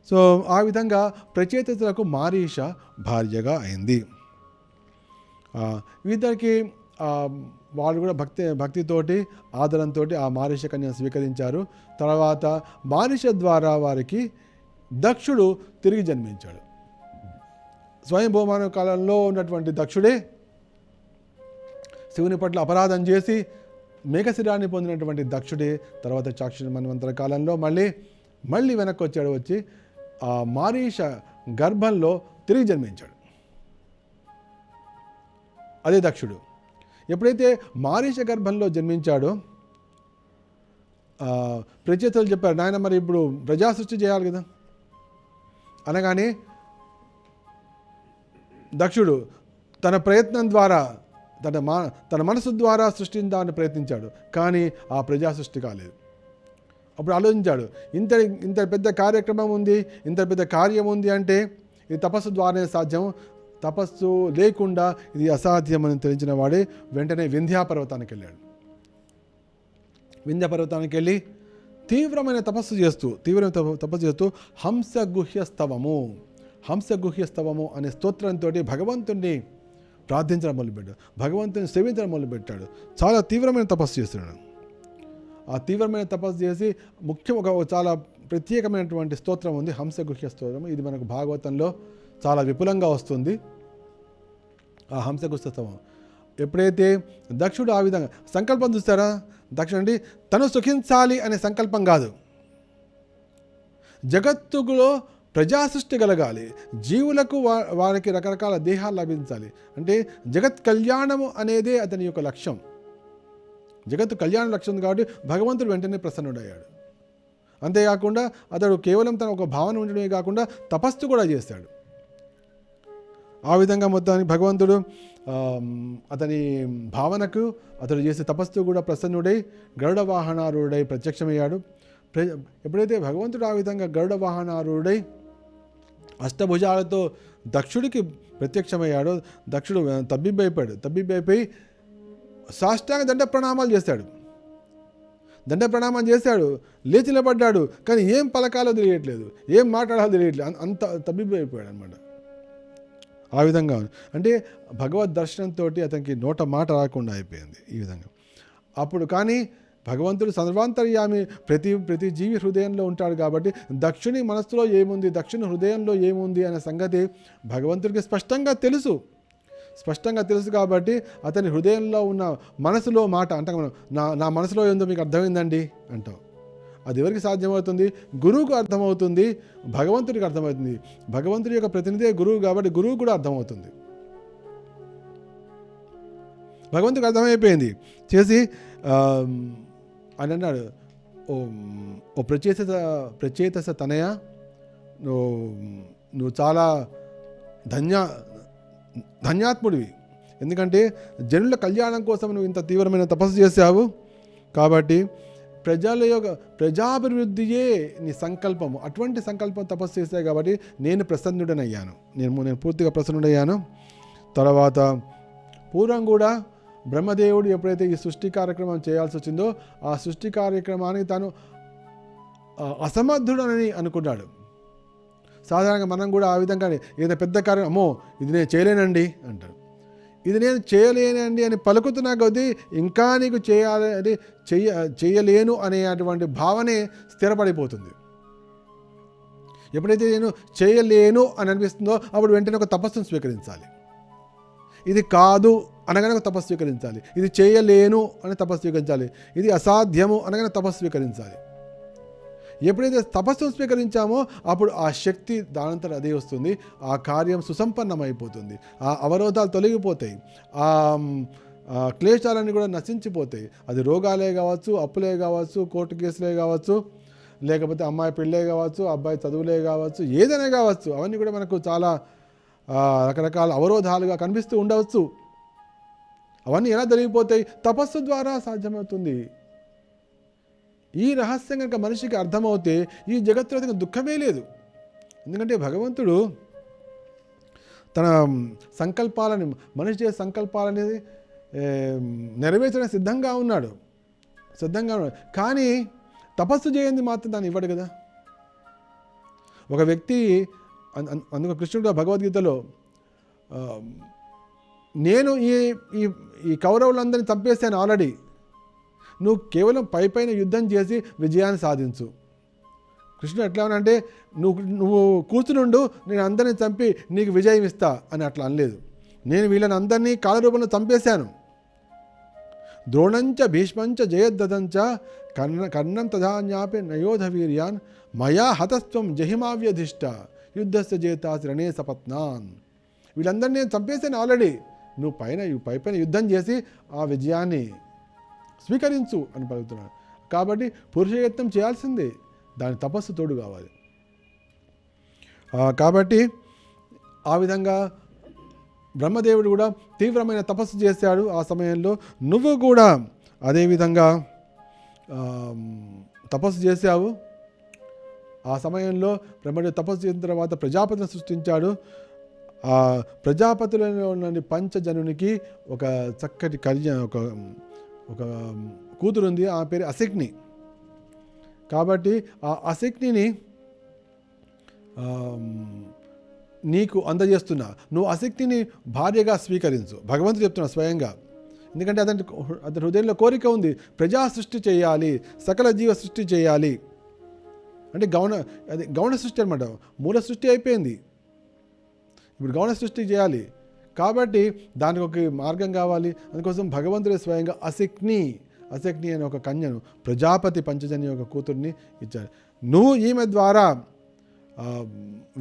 సో ఆ విధంగా ప్రచేతలకు మారీష భార్యగా అయింది. వీరికి వాళ్ళు కూడా భక్తితోటి ఆదరంతో ఆ మారీష కన్యను స్వీకరించారు. తర్వాత మారీష ద్వారా వారికి దక్షుడు తిరిగి జన్మించాడు. స్వయంభూమాన కాలంలో ఉన్నటువంటి దక్షుడే శివుని పట్ల అపరాధం చేసి మేఘశిరాన్ని పొందినటువంటి దక్షుడే తర్వాత చాక్షుష మన్వంతర కాలంలో మళ్ళీ వెనక్కి వచ్చి ఆ మారీష గర్భంలో తిరిగి జన్మించాడు. అదే దక్షుడు. ఎప్పుడైతే మారీష గర్భంలో జన్మించాడో ప్రచేతలు చెప్పారు, నాయన మరి ఇప్పుడు ప్రజా సృష్టి చేయాలి కదా అనగానే దక్షుడు తన ప్రయత్నం ద్వారా తన మనసు ద్వారా సృష్టించాలని ప్రయత్నించాడు. కానీ ఆ ప్రజా సృష్టి కాలేదు. అప్పుడు ఆలోచించాడు, ఇంత పెద్ద కార్యక్రమం ఉంది, ఇంత పెద్ద కార్యం ఉంది అంటే ఇది తపస్సు ద్వారానే సాధ్యం, తపస్సు లేకుండా ఇది అసాధ్యమని తెలిసిన వాడే వెంటనే వింధ్యాపర్వతానికి వెళ్ళాడు. వింధ్యాపర్వతానికి వెళ్ళి తీవ్రమైన తపస్సు చేస్తూ హంసగుహ్యస్తవము అనే స్తోత్రంతో భగవంతుణ్ణి ప్రార్థించడం మొదలుపెట్టాడు, భగవంతుని సేవించడం మొదలుపెట్టాడు. చాలా తీవ్రమైన తపస్సు చేస్తున్నాడు. ఆ తీవ్రమైన తపస్సు చేసి ఒక చాలా ప్రత్యేకమైనటువంటి స్తోత్రం ఉంది, హంసగుహ్య స్తోత్రం. ఇది మనకు భాగవతంలో చాలా విపులంగా వస్తుంది. ఆ హంసగుహ్యస్తవం ఎప్పుడైతే దక్షుడు ఆ విధంగా సంకల్పం చూస్తారా, దక్షుడు అంటే తను సుఖించాలి అనే సంకల్పం కాదు, జగత్తులో ప్రజాసృష్టి కలగాలి, జీవులకు వారికి రకరకాల దేహాలు లభించాలి, అంటే జగత్ కళ్యాణము అనేదే అతని యొక్క లక్ష్యం. జగత్తు కళ్యాణ లక్ష్యం కాబట్టి భగవంతుడు వెంటనే ప్రసన్నుడయ్యాడు. అంతేకాకుండా అతడు కేవలం తన ఒక భావన ఉండడమే కాకుండా తపస్సు కూడా చేశాడు. ఆ విధంగా మొత్తానికి భగవంతుడు అతని భావనకు అతడు చేసే తపస్సు కూడా ప్రసన్నుడై గరుడ వాహనారూఢై ప్రత్యక్షమయ్యాడు. ఎప్పుడైతే భగవంతుడు ఆ విధంగా గరుడ వాహనారూఢై అష్టభుజాలతో దక్షుడికి ప్రత్యక్షమయ్యాడో దక్షుడు తబ్బిబ్బైపోయి సాష్టాంగ దండ ప్రణామాలు చేశాడు, లేచి నిలబడ్డాడు. కానీ ఏం పలకాలో తెలియట్లేదు, ఏం మాట్లాడాలో తెలియట్లేదు, అంత తబ్బిబ్బైపోయాడు అనమాట. ఆ విధంగా అంటే భగవద్ దర్శనంతో అతనికి నోట మాట రాకుండా అయిపోయింది ఈ విధంగా. అప్పుడు కానీ భగవంతుడు సర్వాంతర్యామి ప్రతి జీవి హృదయంలో ఉంటాడు కాబట్టి దక్షుని మనస్సులో ఏముంది, దక్షుని హృదయంలో ఏముంది అనే సంగతి భగవంతుడికి స్పష్టంగా తెలుసు కాబట్టి అతని హృదయంలో ఉన్న మనసులో మాట అంటాం మనం, నా మనసులో ఏందో మీకు అర్థమైందండి అంటాం. అది ఎవరికి సాధ్యమవుతుంది? గురువుకు అర్థమవుతుంది, భగవంతుడికి అర్థమవుతుంది. భగవంతుడి యొక్క ప్రతినిధి గురువు కాబట్టి గురువు కూడా అర్థమవుతుంది. భగవంతుడికి అర్థమైపోయింది చేసి అని అన్నాడు, ఓ ప్రచేతస తనయ, నువ్వు చాలా ధన్యాత్ముడివి. ఎందుకంటే జనుల కళ్యాణం కోసం నువ్వు ఇంత తీవ్రమైన తపస్సు చేశావు కాబట్టి ప్రజాభివృద్ధియే నీ సంకల్పము. అటువంటి సంకల్పం తపస్సు చేశావు కాబట్టి నేను ప్రసన్నుడనయ్యాను, నేను పూర్తిగా ప్రసన్నుడయ్యాను. తర్వాత పూర్వం కూడా బ్రహ్మదేవుడు ఎప్పుడైతే ఈ సృష్టి కార్యక్రమం చేయాల్సి వచ్చిందో ఆ సృష్టి కార్యక్రమానికి తాను అసమర్థుడని అనుకున్నాడు. సాధారణంగా మనం కూడా ఆ విధంగా ఏదైనా పెద్ద కార్యం, అమ్మో ఇది నేను చేయలేనండి అంటారు. ఇది నేను చేయలేనండి అని పలుకుతున్నా కొద్దీ ఇంకా నీకు చేయాలి చేయలేను అనేటువంటి భావనే స్థిరపడిపోతుంది. ఎప్పుడైతే నేను చేయలేను అని అనిపిస్తుందో అప్పుడు వెంటనే ఒక తపస్సును స్వీకరించాలి. ఇది కాదు అనగానే ఒక తపస్సు స్వీకరించాలి. ఇది చేయలేను అని తపస్సు స్వీకరించాలి. ఇది అసాధ్యము అనగానే తపస్సు స్వీకరించాలి. ఎప్పుడైతే తపస్సును స్వీకరించామో అప్పుడు ఆ శక్తి దానంతట అదే వస్తుంది. ఆ కార్యం సుసంపన్నమైపోతుంది. ఆ అవరోధాలు తొలగిపోతాయి. ఆ క్లేశాలన్నీ కూడా నశించిపోతాయి. అది రోగాలే కావచ్చు, అప్పులే కావచ్చు, కోర్టు కేసులే కావచ్చు, లేకపోతే అమ్మాయి పెళ్ళే కావచ్చు, అబ్బాయి చదువులే కావచ్చు, ఏదైనా కావచ్చు. అవన్నీ కూడా మనకు చాలా రకరకాల అవరోధాలుగా కనిపిస్తూ ఉండవచ్చు. అవన్నీ ఎలా జరిగిపోతాయి? తపస్సు ద్వారా సాధ్యమవుతుంది. ఈ రహస్యం కనుక మనిషికి అర్థమవుతే ఈ జగత్తులో అతనికి దుఃఖమే లేదు. ఎందుకంటే భగవంతుడు తన సంకల్పాలని, మనిషి చేసే సంకల్పాలని నెరవేర్చడానికి సిద్ధంగా ఉన్నాడు. కానీ తపస్సు చేయండి మాత్రం దాన్ని ఇవ్వడు కదా. ఒక వ్యక్తి, అందుకు కృష్ణుడు భగవద్గీతలో నేను ఈ కౌరవులందరినీ చంపేశాను ఆల్రెడీ, నువ్వు కేవలం పైన యుద్ధం చేసి విజయాన్ని సాధించు. కృష్ణుడు ఎట్లా అంటే నువ్వు కూర్చునుండు, నేను అందరినీ చంపి నీకు విజయం ఇస్తా అని అట్లా అనలేదు. నేను వీళ్ళని అందరినీ కాలరూపంలో చంపేశాను. ద్రోణంచ భీష్మంచ జయద్దంచ కర్ణం తధాన్యాపి నయోధ వీర్యాన్ మయా హతస్త్వం జహిమావ్యధిష్ట యుద్ధస్య జేతాసి రణే సపత్నాన్. వీళ్ళందరినీ నేను చంపేశాను ఆల్రెడీ, నువ్వు పైన యుద్ధం చేసి ఆ విజయాన్ని స్వీకరించు అని పలుకుతున్నాడు. కాబట్టి పురుషయత్నం చేయాల్సిందే, దాని తపస్సు తోడు కావాలి. కాబట్టి ఆ విధంగా బ్రహ్మదేవుడు కూడా తీవ్రమైన తపస్సు చేశాడు. ఆ సమయంలో నువ్వు కూడా అదేవిధంగా తపస్సు చేశావు. ఆ సమయంలో బ్రహ్మదేవుడు తపస్సు చేసిన తర్వాత ప్రజాపతిని సృష్టించాడు. ఆ ప్రజాపతిలో ఉన్న పంచజనునికి ఒక చక్కటి ఒక కూతురు ఉంది, ఆ పేరు అశక్ని. కాబట్టి ఆ అశక్నిని నీకు అందజేస్తున్నా, నువ్వు అశక్తిని భార్యగా స్వీకరించు. భగవంతుడు చెప్తున్నా స్వయంగా. ఎందుకంటే అతని హృదయంలో కోరిక ఉంది, ప్రజా సృష్టి చేయాలి, సకల జీవ సృష్టి చేయాలి. అంటే గౌణ సృష్టి అనమాట. మూల సృష్టి అయిపోయింది, ఇప్పుడు గౌణ సృష్టి చేయాలి. కాబట్టి దానికి ఒక మార్గం కావాలి. అందుకోసం భగవంతుడే స్వయంగా అశక్ని అనే ఒక కన్యను, ప్రజాపతి పంచజన్య యొక్క కూతుర్ని ఇచ్చాడు. నువ్వు ఈమె ద్వారా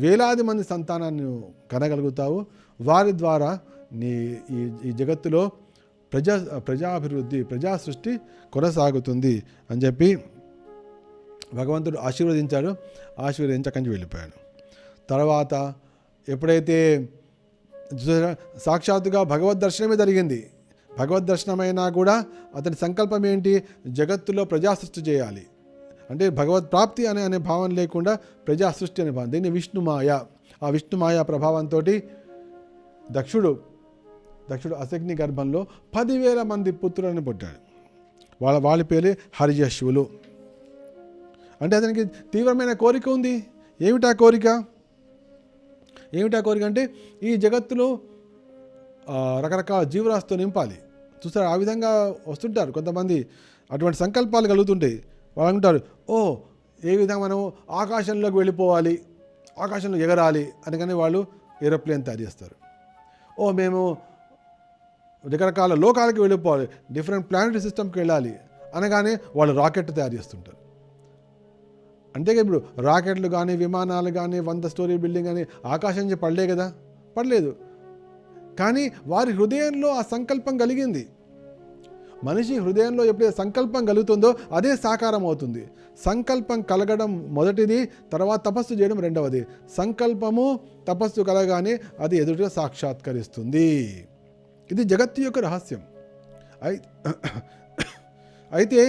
వేలాది మంది సంతానాన్ని కనగలుగుతావు. వారి ద్వారా ఈ జగత్తులో ప్రజాభివృద్ధి, ప్రజా సృష్టి కొనసాగుతుంది అని చెప్పి భగవంతుడు ఆశీర్వదించాడు. ఆశీర్వదించి అక్కడి నుంచి వెళ్ళిపోయాడు. తర్వాత ఎప్పుడైతే సాక్షాత్తుగా భగవద్ దర్శనమే జరిగింది. భగవద్ దర్శనమైనా కూడా అతని సంకల్పం ఏంటి? జగత్తులో ప్రజా సృష్టి చేయాలి. అంటే భగవద్ ప్రాప్తి అనే భావం లేకుండా ప్రజా సృష్టి అనే భావం, దీన్ని విష్ణుమాయ. ఆ విష్ణుమాయ ప్రభావంతో దక్షుడు అశగ్ని గర్భంలో 10,000 మంది పుత్రులను పుట్టాడు. వాళ్ళ పేరే హరిజశ్వులు. అంటే అతనికి తీవ్రమైన కోరిక ఉంది. ఏమిటా కోరిక అంటే ఈ జగత్తులో రకరకాల జీవరాశితో నింపాలి. చూస్తారు, ఆ విధంగా వస్తుంటారు కొంతమంది, అటువంటి సంకల్పాలు కలుగుతుంటాయి. వాళ్ళు అంటారు, ఏ విధంగా మనం ఆకాశంలోకి వెళ్ళిపోవాలి, ఆకాశంలో ఎగరాలి అందుకని వాళ్ళు ఏరోప్లేన్ తయారు చేస్తారు. మేము రకరకాల లోకాలకి వెళ్ళిపోవాలి, డిఫరెంట్ ప్లానెటరీ సిస్టమ్కి వెళ్ళాలి అనగానే వాళ్ళు రాకెట్ తయారు చేస్తుంటారు. అంతేగా ఇప్పుడు రాకెట్లు కానీ, విమానాలు కానీ, 100 స్టోరీ బిల్డింగ్ కానీ ఆకాశం నుంచి పడలే కదా, పడలేదు. కానీ వారి హృదయంలో ఆ సంకల్పం కలిగింది. మనిషి హృదయంలో ఎప్పుడైతే సంకల్పం కలుగుతుందో అదే సాకారం అవుతుంది. సంకల్పం కలగడం మొదటిది, తర్వాత తపస్సు చేయడం రెండవది. సంకల్పము తపస్సు కలగానే అది ఎదుటిగా సాక్షాత్కరిస్తుంది. ఇది జగత్తు యొక్క రహస్యం. అయితే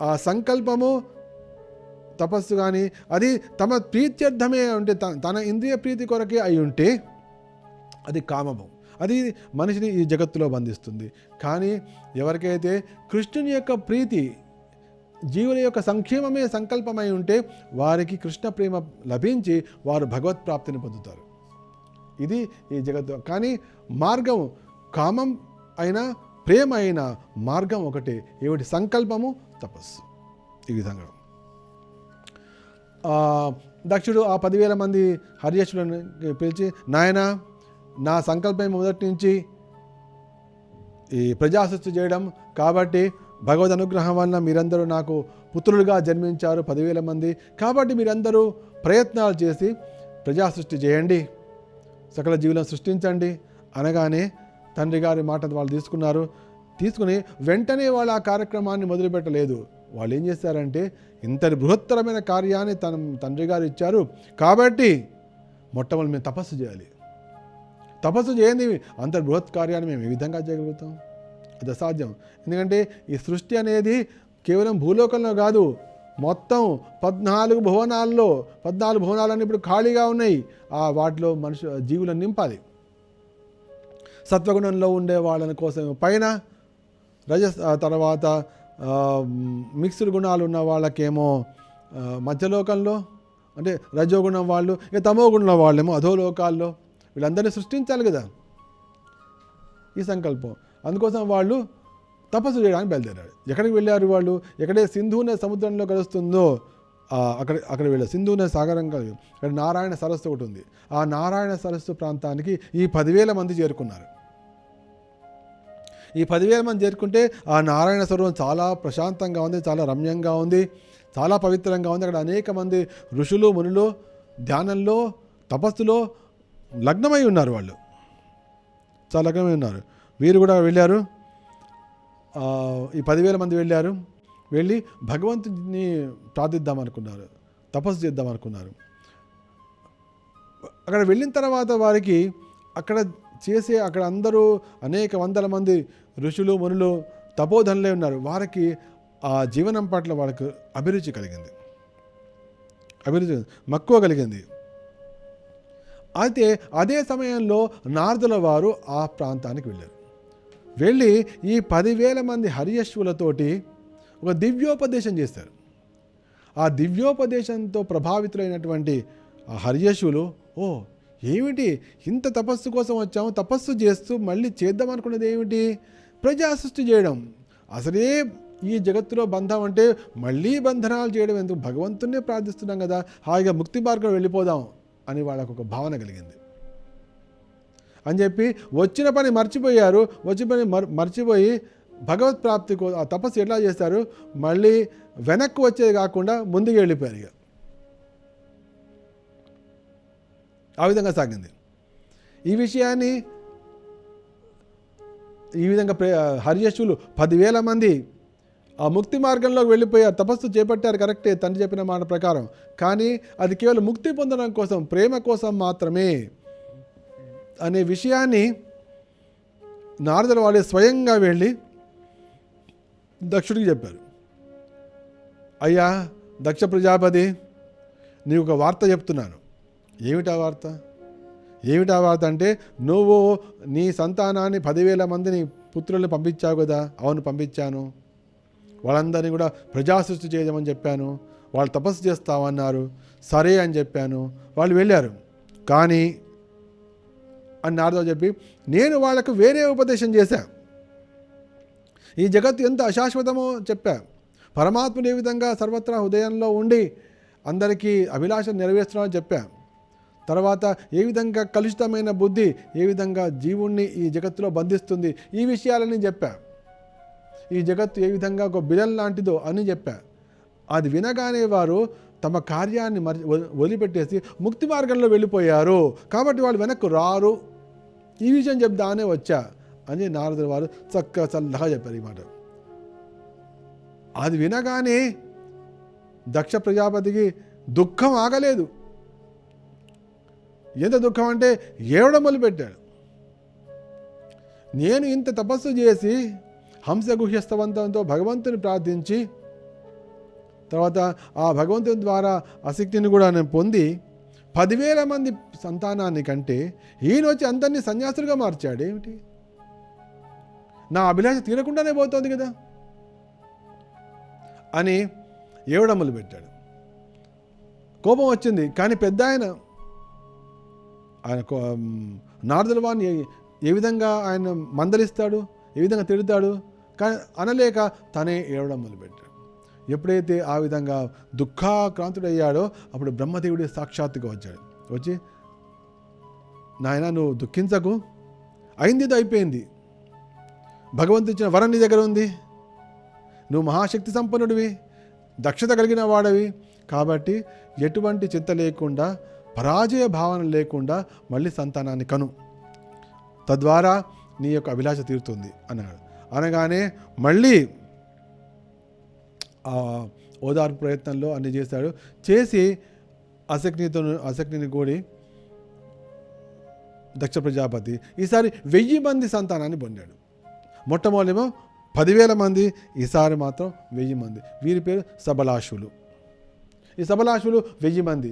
ఆ సంకల్పము తపస్సు కానీ అది తమ ప్రీత్యర్థమే ఉంటే, తన ఇంద్రియ ప్రీతి కొరకే అయి ఉంటే అది కామము, అది మనిషిని ఈ జగత్తులో బంధిస్తుంది. కానీ ఎవరికైతే కృష్ణుని యొక్క ప్రీతి జీవుల యొక్క సంక్షేమమే సంకల్పమై ఉంటే వారికి కృష్ణ ప్రేమ లభించి వారు భగవత్ ప్రాప్తిని పొందుతారు. ఇది ఈ జగత్తు. కానీ మార్గం కామం అయినా ప్రేమ అయినా మార్గం ఒకటే. ఏమిటి? సంకల్పము, తపస్సు. ఈ విధంగా దక్షుడు ఆ 10,000 మంది హర్యశ్వులను పిలిచి, నాయన, నా సంకల్పం మొదటి నుంచి ఈ ప్రజాసృష్టి చేయడం, కాబట్టి భగవద్ అనుగ్రహం వలన మీరందరూ నాకు పుత్రులుగా జన్మించారు 10,000 మంది. కాబట్టి మీరందరూ ప్రయత్నాలు చేసి ప్రజాసృష్టి చేయండి, సకల జీవులను సృష్టించండి అనగానే తండ్రి గారి మాట వాళ్ళు తీసుకుని వెంటనే వాళ్ళు ఆ కార్యక్రమాన్ని మొదలుపెట్టలేదు. వాళ్ళు ఏం చేశారంటే, ఇంతటి బృహత్తరమైన కార్యాన్ని తండ్రి గారు ఇచ్చారు కాబట్టి మొట్టమొదటి మేము తపస్సు చేయాలి. తపస్సు చేయండి, అంత బృహత్ కార్యాన్ని మేము ఏ విధంగా చేయగలుగుతాం? అది అసాధ్యం. ఎందుకంటే ఈ సృష్టి అనేది కేవలం భూలోకంలో కాదు, మొత్తం 14 భువనాల్లో 14 భువనాలన్నీ ఇప్పుడు ఖాళీగా ఉన్నాయి. వాటిలో జీవులను నింపాలి. సత్వగుణంలో ఉండే వాళ్ళని కోసం పైన, తర్వాత మిక్స్డ్ గుణాలు ఉన్న వాళ్ళకేమో మధ్యలోకంలో, అంటే రజోగుణం వాళ్ళు, ఇక తమో గుణం వాళ్ళేమో అధోలోకాల్లో. వీళ్ళందరినీ సృష్టించాలి కదా ఈ సంకల్పం. అందుకోసం వాళ్ళు తపస్సు చేయడానికి బయలుదేరారు. ఎక్కడికి వెళ్ళారు వాళ్ళు? ఎక్కడే సింధూనే సముద్రంలో కలుస్తుందో అక్కడ వెళ్ళారు. సింధూనే సాగరం కలిగి అక్కడ నారాయణ సరస్సు ఒకటి ఉంది. ఆ నారాయణ సరస్సు ప్రాంతానికి ఈ 10,000 మంది చేరుకున్నారు. ఈ 10,000 మంది చేరుకుంటే ఆ నారాయణ సరోవరం చాలా ప్రశాంతంగా ఉంది, చాలా రమ్యంగా ఉంది, చాలా పవిత్రంగా ఉంది. అక్కడ అనేక మంది ఋషులు, మునులు ధ్యానంలో, తపస్సులో లగ్నమై ఉన్నారు. వాళ్ళు చాలా లగ్నమై ఉన్నారు. వీరు కూడా వెళ్ళారు. ఈ 10,000 మంది వెళ్ళారు. వెళ్ళి భగవంతుని ప్రార్థిద్దామనుకున్నారు, తపస్సు చేద్దామనుకున్నారు. అక్కడ వెళ్ళిన తర్వాత వారికి అక్కడ అందరూ అనేక వందల మంది ఋషులు, మునులు, తపోధనులే ఉన్నారు. వారికి ఆ జీవనం పట్ల వాళ్ళకు అభిరుచి కలిగింది, మక్కువ కలిగింది. అయితే అదే సమయంలో నారదుల వారు ఆ ప్రాంతానికి వెళ్ళారు. వెళ్ళి ఈ 10,000 మంది హర్యశ్వులతోటి ఒక దివ్యోపదేశం చేశారు. ఆ దివ్యోపదేశంతో ప్రభావితులైనటువంటి ఆ హర్యశ్వులు, ఏమిటి ఇంత తపస్సు కోసం వచ్చాము, తపస్సు చేస్తూ మళ్ళీ చేద్దాం అనుకున్నది ఏమిటి? ప్రజాసృష్టి చేయడం. అసలే ఈ జగత్తులో బంధం అంటే మళ్ళీ బంధనాలు చేయడం ఎందుకు? భగవంతున్నే ప్రార్థిస్తున్నాం కదా, హాయిగా ముక్తి మార్గం వెళ్ళిపోదాం అని వాళ్ళకు ఒక భావన కలిగింది. అని చెప్పి వచ్చిన పని మర్చిపోయారు. మర్చిపోయి భగవత్ ప్రాప్తి ఆ తపస్సు ఎట్లా చేస్తారు? మళ్ళీ వెనక్కి వచ్చేది కాకుండా ముందుకు వెళ్ళిపోయారు. ఇక ఆ విధంగా సాగింది ఈ విషయాన్ని. ఈ విధంగా హర్యశ్వులు 10,000 మంది ఆ ముక్తి మార్గంలోకి వెళ్ళిపోయారు. తపస్సు చేపట్టారు, కరెక్టే తండ్రి చెప్పిన మాట ప్రకారం. కానీ అది కేవలం ముక్తి పొందడం కోసం, ప్రేమ కోసం మాత్రమే అనే విషయాన్ని నారదుల వాళ్ళే స్వయంగా వెళ్ళి దక్షుడికి చెప్పారు. అయ్యా దక్ష ప్రజాపతి, నీకు ఒక వార్త చెప్తున్నాను. ఏమిటా వార్త అంటే, నువ్వు నీ సంతానాన్ని 10,000 మందిని పుత్రుల్ని పంపించావు కదా. అవును, పంపించాను. వాళ్ళందరినీ కూడా ప్రజాసృష్టి చేయమని చెప్పాను. వాళ్ళు తపస్సు చేస్తామన్నారు. సరే అని చెప్పాను. వాళ్ళు వెళ్ళారు. కానీ అని నారదుడు చెప్పి, నేను వాళ్ళకు వేరే ఉపదేశం చేశా. ఈ జగత్తు ఎంత అశాశ్వతమో చెప్పా. పరమాత్ముడు ఏ విధంగా సర్వత్రా హృదయంలో ఉండి అందరికీ అభిలాష నెరవేర్చడం చెప్పా. తర్వాత ఏ విధంగా కలుషితమైన బుద్ధి ఏ విధంగా జీవుణ్ణి ఈ జగత్తులో బంధిస్తుంది, ఈ విషయాలని చెప్పా. ఈ జగత్తు ఏ విధంగా ఒక బిలం లాంటిదో అని చెప్పా. అది వినగానే వారు తమ కార్యాన్ని వదిలిపెట్టేసి ముక్తి మార్గంలో వెళ్ళిపోయారు. కాబట్టి వాళ్ళు వెనక్కు రారు. ఈ విషయం చెప్దానే వచ్చా అని నారదుల వారు చల్లగా చెప్పారు ఈ మాట. అది వినగానే దక్ష ప్రజాపతికి దుఃఖం ఆగలేదు. ఎంత దుఃఖం అంటే ఏడవడం మొదలుపెట్టాడు. నేను ఇంత తపస్సు చేసి హంసగుహ్యస్తవంతంతో భగవంతుని ప్రార్థించి తర్వాత ఆ భగవంతుని ద్వారా ఆసక్తిని కూడా నేను పొంది 10,000 మంది సంతానాన్ని కంటే ఈయన వచ్చి అందరినీ సన్యాసులుగా మార్చాడు. ఏమిటి? నా అభిలాష తీరకుండానే పోతుంది కదా. అని ఏవడం మొదలుపెట్టాడు. కోపం వచ్చింది. కానీ పెద్ద ఆయన నారదుల వారిని ఏ విధంగా ఆయన మందలిస్తాడు, ఏ విధంగా తిడతాడు, కానీ అనలేక తనే ఏడవడం మొదలుపెట్టాడు. ఎప్పుడైతే ఆ విధంగా దుఃఖాక్రాంతుడయ్యాడో అప్పుడు బ్రహ్మదేవుడి సాక్షాత్తుగా వచ్చాడు. వచ్చి, నాయన నువ్వు దుఃఖించకు, అయింది అయిపోయింది, భగవంతుడు ఇచ్చిన వరం నీ దగ్గర ఉంది, నువ్వు మహాశక్తి సంపన్నుడివి, దక్షత కలిగిన వాడవి, కాబట్టి ఎటువంటి చింత లేకుండా, పరాజయ భావన లేకుండా మళ్ళీ సంతానాన్ని కను, తద్వారా నీ యొక్క అభిలాష తీరుతుంది అన్నాడు. అనగానే మళ్ళీ ఆ ఓదార్పు ప్రయత్నంలో అన్ని చేశాడు. చేసి అశక్నిని కూడి దక్ష ప్రజాపతి ఈసారి 1000 మంది సంతానాన్ని పొందాడు. మొట్టమొదలేమో 10,000 మంది, ఈసారి మాత్రం 1000 మంది. వీరి పేరు సబలాశువులు. ఈ సబలాశువులు 1000 మంది.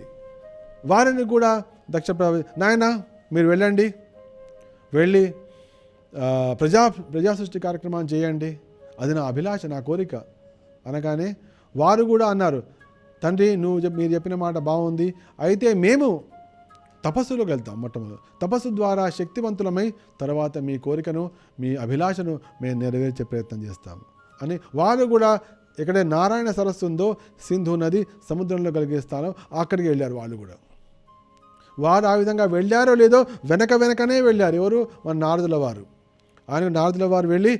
వారిని కూడా దక్ష ప్రజాపతి, నాయన మీరు వెళ్ళండి, వెళ్ళి ప్రజా సృష్టి కార్యక్రమాన్ని చేయండి, అది నా అభిలాష, నా కోరిక అనగానే వారు కూడా అన్నారు, తండ్రి మీరు చెప్పిన మాట బాగుంది, అయితే మేము తపస్సులోకి వెళ్తాం. మొట్టమొదటి తపస్సు ద్వారా శక్తివంతులమై తర్వాత మీ కోరికను, మీ అభిలాషను మేము నెరవేర్చే ప్రయత్నం చేస్తాం అని వారు కూడా ఎక్కడే నారాయణ సరస్సు ఉందో, సింధు నది సముద్రంలో కలిగే స్థానం, అక్కడికి వెళ్ళారు. వాళ్ళు కూడా వారు ఆ విధంగా వెళ్ళారో లేదో వెనకనే వెళ్ళారు. ఎవరు? మన నారదుల వారు. ఆయన నారదుల వారు వెళ్ళి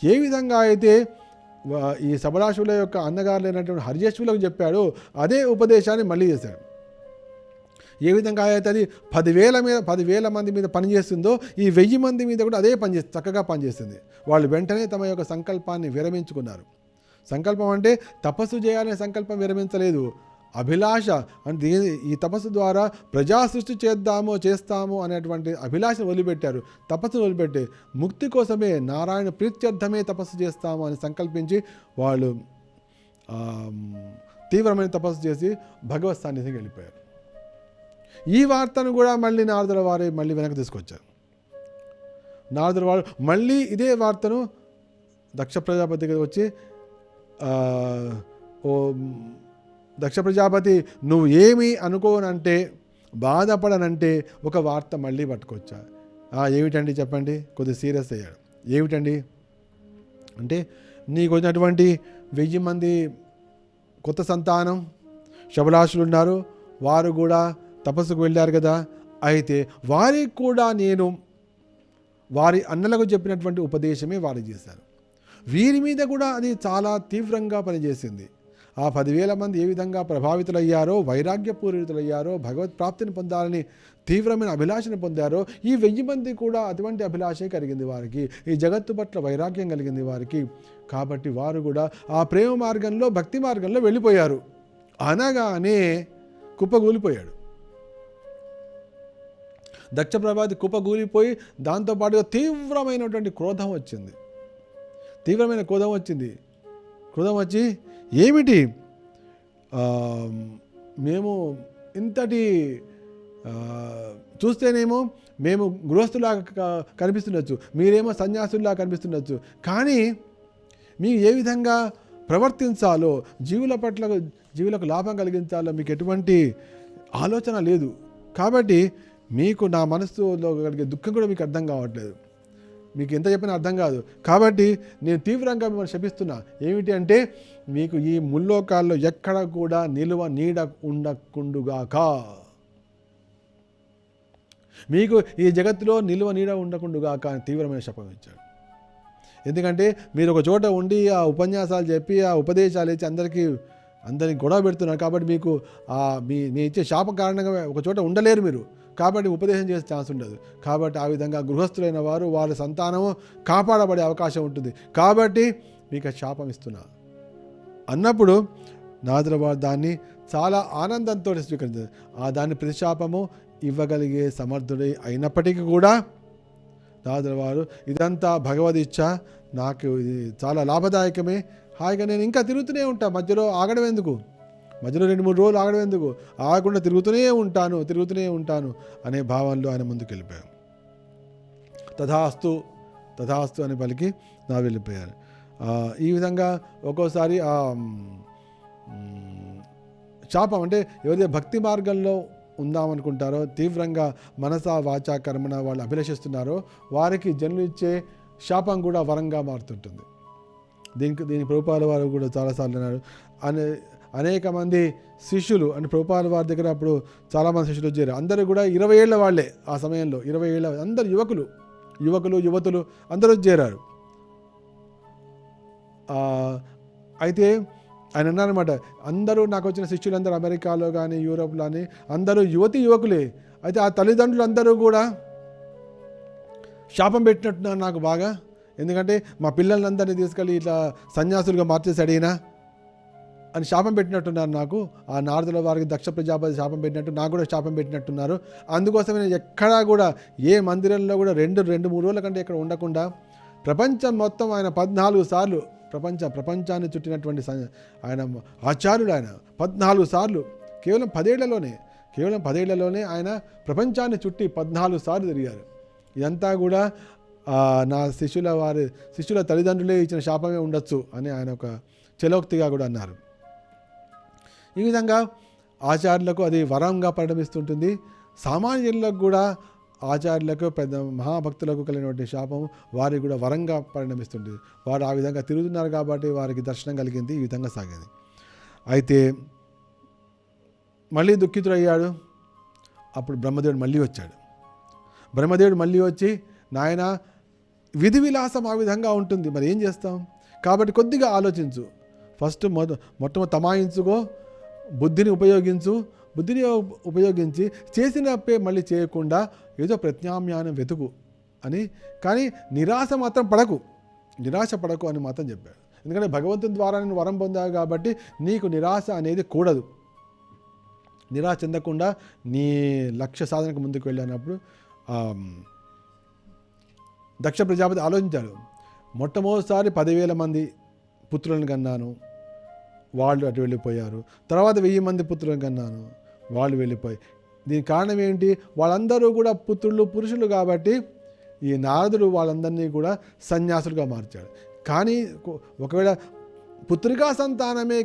ఏ విధంగా అయితే ఈ సబలాశువుల యొక్క అన్నగారులైనటువంటి హర్యశ్వులకు చెప్పాడు, అదే ఉపదేశాన్ని మళ్ళీ చేశాడు. ఏ విధంగా అయితే అది 10,000 మంది మీద పనిచేస్తుందో, ఈ 1000 మంది మీద కూడా అదే చక్కగా పనిచేస్తుంది. వాళ్ళు వెంటనే తమ యొక్క సంకల్పాన్ని విరమించుకున్నారు. సంకల్పం అంటే తపస్సు చేయాలనే సంకల్పం విరమించలేదు, అభిలాష అంటే ఈ తపస్సు ద్వారా ప్రజా సృష్టి చేస్తాము అనేటువంటి అభిలాషను వదిలిపెట్టారు. తపస్సును వదిలిపెట్టి ముక్తి కోసమే, నారాయణ ప్రీత్యర్థమే తపస్సు చేస్తాము అని సంకల్పించి వాళ్ళు తీవ్రమైన తపస్సు చేసి భగవత్ సాన్నిధ్యం వెళ్ళిపోయారు. ఈ వార్తను కూడా మళ్ళీ నారదుల వారు మళ్ళీ వెనక్కి తీసుకొచ్చారు. నారదుల వారు మళ్ళీ ఇదే వార్తను దక్ష ప్రజాపతికి వచ్చి, ఓ దక్ష ప్రజాపతి, నువ్వు ఏమి అనుకోనంటే, బాధపడనంటే ఒక వార్త మళ్ళీ పట్టుకొచ్చా. ఏమిటండి చెప్పండి. కొద్దిగా సీరియస్ అయ్యాడు. ఏమిటండి అంటే, నీకు వచ్చినటువంటి 1000 మంది కొత్త సంతానం శబలాశులు ఉన్నారు, వారు కూడా తపస్సుకు వెళ్ళారు కదా, అయితే వారికి కూడా నేను వారి అన్నలకు చెప్పినటువంటి ఉపదేశమే వారు చేశారు. వీరి మీద కూడా అది చాలా తీవ్రంగా పనిచేసింది. ఆ 10,000 మంది ఏ విధంగా ప్రభావితులయ్యారో, వైరాగ్యపూరితులయ్యారో, భగవత్ ప్రాప్తిని పొందాలని తీవ్రమైన అభిలాషను పొందారో, ఈ 1000 మంది కూడా అటువంటి అభిలాషే కలిగింది వారికి, ఈ జగత్తు పట్ల వైరాగ్యం కలిగింది వారికి. కాబట్టి వారు కూడా ఆ ప్రేమ మార్గంలో, భక్తి మార్గంలో వెళ్ళిపోయారు. అనగానే కుప్పగూలిపోయాడు. దక్ష ప్రభాతి కుప్పగూలిపోయి దాంతోపాటుగా తీవ్రమైనటువంటి క్రోధం వచ్చింది. క్రోధం వచ్చి, ఏమిటి మేము ఇంతటి చూస్తేనేమో మేము గృహస్థులాగా కనిపిస్తుండొచ్చు, మీరేమో సన్యాసుల్లా కనిపిస్తుండొచ్చు, కానీ మీరు ఏ విధంగా ప్రవర్తించాలో, జీవులకు లాభం కలిగించాలో మీకు ఎటువంటి ఆలోచన లేదు. కాబట్టి మీకు నా మనసులో కలిగే దుఃఖం కూడా మీకు అర్థం కావట్లేదు, మీకు ఎంత చెప్పినా అర్థం కాదు. కాబట్టి నేను తీవ్రంగా మిమ్మల్ని శపిస్తున్నా. ఏమిటి అంటే, మీకు ఈ ముల్లోకాల్లో ఎక్కడ కూడా నిలువ నీడ ఉండకుండుగాక, మీకు ఈ జగత్తులో నిలువ నీడ ఉండకుండుగాక అని తీవ్రమైన శపం ఇచ్చాడు. ఎందుకంటే మీరు ఒక చోట ఉండి ఆ ఉపన్యాసాలు చెప్పి, ఆ ఉపదేశాలు ఇచ్చి అందరికి గొడవ పెడుతున్నారు. కాబట్టి మీకు మీ ఇచ్చే శాపం కారణంగా ఒక చోట ఉండలేరు మీరు. కాబట్టి ఉపదేశం చేసే ఛాన్స్ ఉండదు. కాబట్టి ఆ విధంగా గృహస్థులైన వారు వారి సంతానము కాపాడబడే అవకాశం ఉంటుంది. కాబట్టి మీకు శాపం ఇస్తున్నా అన్నప్పుడు నారదుల వారు దాన్ని చాలా ఆనందంతో స్వీకరించారు. దాన్ని ప్రతిశాపము ఇవ్వగలిగే సమర్థుడై అయినప్పటికీ కూడా నారదుల వారు, ఇదంతా భగవద్-ఇచ్ఛ, నాకు ఇది చాలా లాభదాయకమే, హాయిగా నేను ఇంకా తిరుగుతూనే ఉంటా, మధ్యలో ఆగడం ఎందుకు, మధ్యలో 2-3 రోజులు ఆగడం ఎందుకు, ఆగకుండా తిరుగుతూనే ఉంటాను అనే భావంలో ఆయన ముందుకు వెళ్ళిపోయారు. తథాస్తు అని పలికి నా వెళ్ళిపోయారు. ఈ విధంగా ఒక్కోసారి శాపం అంటే ఎవరైతే భక్తి మార్గంలో ఉందామనుకుంటారో, తీవ్రంగా మనసా వాచా కర్మణ వాళ్ళు అభిలషిస్తున్నారో వారికి జన్లు ఇచ్చే శాపం కూడా వరంగా మారుతుంటుంది. దీని ప్రభుపాల వారు కూడా చాలాసార్లు అన్నారు. అనేక మంది శిష్యులు అంటే ప్రభుపాల వారి దగ్గర అప్పుడు చాలామంది శిష్యులు వచ్చారు. అందరూ కూడా 20 ఏళ్ల వాళ్ళే. ఆ సమయంలో 20 ఏళ్ళ అందరు యువతులు అందరూ చేరారు. అయితే ఆయన అన్నారన్నమాట, అందరూ నాకు వచ్చిన శిష్యులందరూ అమెరికాలో కానీ యూరోప్లో కానీ అందరూ యువకులే. అయితే ఆ తల్లిదండ్రులు అందరూ కూడా శాపం పెట్టినట్టున్నారు నాకు బాగా. ఎందుకంటే మా పిల్లలందరినీ తీసుకెళ్ళి ఇట్లా సన్యాసులుగా మార్చేసాడు ఈయన అని శాపం పెట్టినట్టున్నారు నాకు. ఆ నారదుల వారికి దక్ష ప్రజాపతి శాపం పెట్టినట్టు నాకు కూడా శాపం పెట్టినట్టున్నారు. అందుకోసమే నేను ఎక్కడా కూడా ఏ మందిరంలో కూడా 2-3 రోజుల కంటే ఇక్కడ ఉండకుండా ప్రపంచం మొత్తం ఆయన 14 సార్లు ప్రపంచాన్ని చుట్టినటువంటి ఆయన ఆచార్యుడు. ఆయన 14 సార్లు కేవలం 10 ఏళ్లలోనే ఆయన ప్రపంచాన్ని చుట్టి 14 సార్లు తిరిగారు. ఇదంతా కూడా నా శిష్యుల తల్లిదండ్రులే ఇచ్చిన శాపమే ఉండొచ్చు అని ఆయన ఒక చలోక్తిగా కూడా అన్నారు. ఈ విధంగా ఆచార్యులకు అది వరంగా పరిణమిస్తుంటుంది. సామాన్యులకు కూడా ఆచార్యులకు పెద్ద మహాభక్తులకు కలిగినటువంటి శాపం వారికి కూడా వరంగా పరిణమిస్తుంటుంది. వారు ఆ విధంగా తిరుగుతున్నారు కాబట్టి వారికి దర్శనం కలిగింది. ఈ విధంగా సాగింది. అయితే మళ్ళీ దుఃఖితుడయ్యాడు. అప్పుడు బ్రహ్మదేవుడు మళ్ళీ వచ్చి నాయన విధి విలాసం ఆ విధంగా ఉంటుంది, మరి ఏం చేస్తాం, కాబట్టి కొద్దిగా ఆలోచించు, ఫస్ట్ మొట్టమొదటి తమాయించుకో, బుద్ధిని ఉపయోగించి చేసినప్పే మళ్ళీ చేయకుండా ఏదో ప్రత్యామ్నాయం వెతుకు అని. కానీ నిరాశ పడకు అని మాత్రం చెప్పాడు. ఎందుకంటే భగవంతుని ద్వారా నేను వరం పొందావు కాబట్టి నీకు నిరాశ అనేది కూడదు. నిరాశ చెందకుండా నీ లక్ష్య సాధనకు ముందుకు వెళ్ళినప్పుడు దక్ష ప్రజాపతి ఆలోచించాడు. మొట్టమొదటిసారి 10,000 మంది పుత్రులను కన్నాను, వాళ్ళు అటు వెళ్ళిపోయారు. తర్వాత 1000 మంది పుత్రులను కన్నాను, వాళ్ళు వెళ్ళిపోయి. దీనికి కారణం ఏంటి? వాళ్ళందరూ కూడా పురుషులు కాబట్టి ఈ నారదుడు వాళ్ళందరినీ కూడా సన్యాసులుగా మార్చాడు. కానీ ఒకవేళ పుత్రికా సంతానమే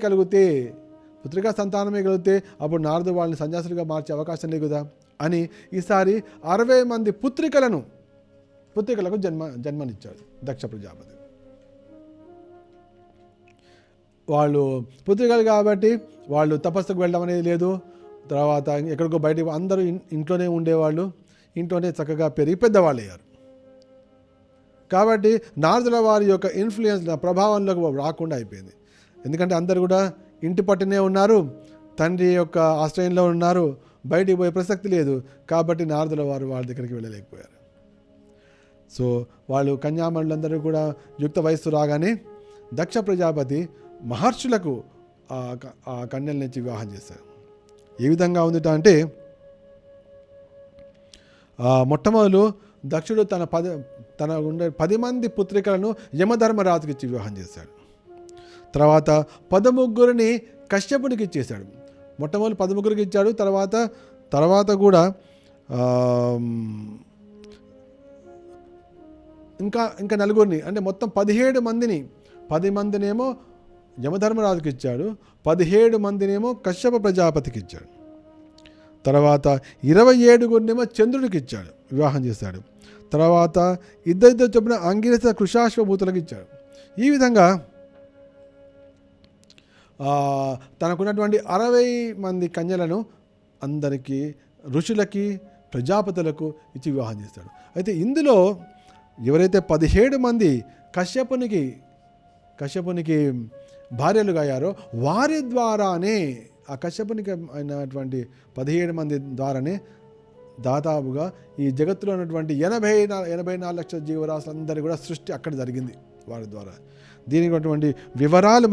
కలిగితే అప్పుడు నారదుడు వాళ్ళని సన్యాసులుగా మార్చే అవకాశం లేదు కదా అని ఈసారి 60 మంది పుత్రికలకు జన్మనిచ్చాడు దక్ష ప్రజాపతి. వాళ్ళు పుత్రికలు కాబట్టి వాళ్ళు తపస్సుకు వెళ్ళడం అనేది లేదు. తర్వాత ఎక్కడికో బయటకు అందరూ ఇంట్లోనే ఉండేవాళ్ళు, ఇంట్లోనే చక్కగా పెరిగి పెద్దవాళ్ళు అయ్యారు. కాబట్టి నారదుల వారి యొక్క ఇన్ఫ్లుయెన్స్ ప్రభావంలోకి రాకుండా అయిపోయింది. ఎందుకంటే అందరూ కూడా ఇంటి పట్టునే ఉన్నారు, తండ్రి యొక్క ఆశ్రయంలో ఉన్నారు, బయటికి పోయే ప్రసక్తి లేదు. కాబట్టి నారదుల వారు వాళ్ళ దగ్గరికి వెళ్ళలేకపోయారు. సో వాళ్ళు కన్యామణులందరూ కూడా యుక్త వయస్సు రాగానే దక్ష ప్రజాపతి మహర్షులకు ఆ కన్యల నుంచి వివాహం చేశారు. ఏ విధంగా ఉందిట అంటే మొట్టమొదలు దక్షుడు తన ఉండే 10 మంది పుత్రికలను యమధర్మరాజుకి ఇచ్చి వివాహం చేశాడు. తర్వాత 13 కశ్యపునికి ఇచ్చేశాడు. మొట్టమొదటి 13 ఇచ్చాడు. తర్వాత కూడా ఇంకా 4 అంటే మొత్తం 17 మందిని 10 మందినేమో యమధర్మరాజుకి ఇచ్చాడు, 17 మందినేమో కశ్యప ప్రజాపతికి ఇచ్చాడు. తర్వాత 27 చంద్రుడికి ఇచ్చాడు, వివాహం చేశాడు. తర్వాత ఇద్దరు చొప్పున అంగిరస కృషాశ్వభూతులకు ఇచ్చాడు. ఈ విధంగా తనకున్నటువంటి 60 మంది కన్యలను అందరికీ ఋషులకి ప్రజాపతులకు ఇచ్చి వివాహం చేస్తాడు. అయితే ఇందులో ఎవరైతే 17 మంది కశ్యపునికి భార్యలుగా అయ్యారో వారి ద్వారానే ఆ కశ్యపునికి అయినటువంటి 17 మంది ద్వారానే దాదాపుగా ఈ జగత్తులో ఉన్నటువంటి 84 లక్షల జీవరాశులందరి కూడా సృష్టి అక్కడ జరిగింది వారి ద్వారా. దీనికి ఉన్నటువంటి వివరాలు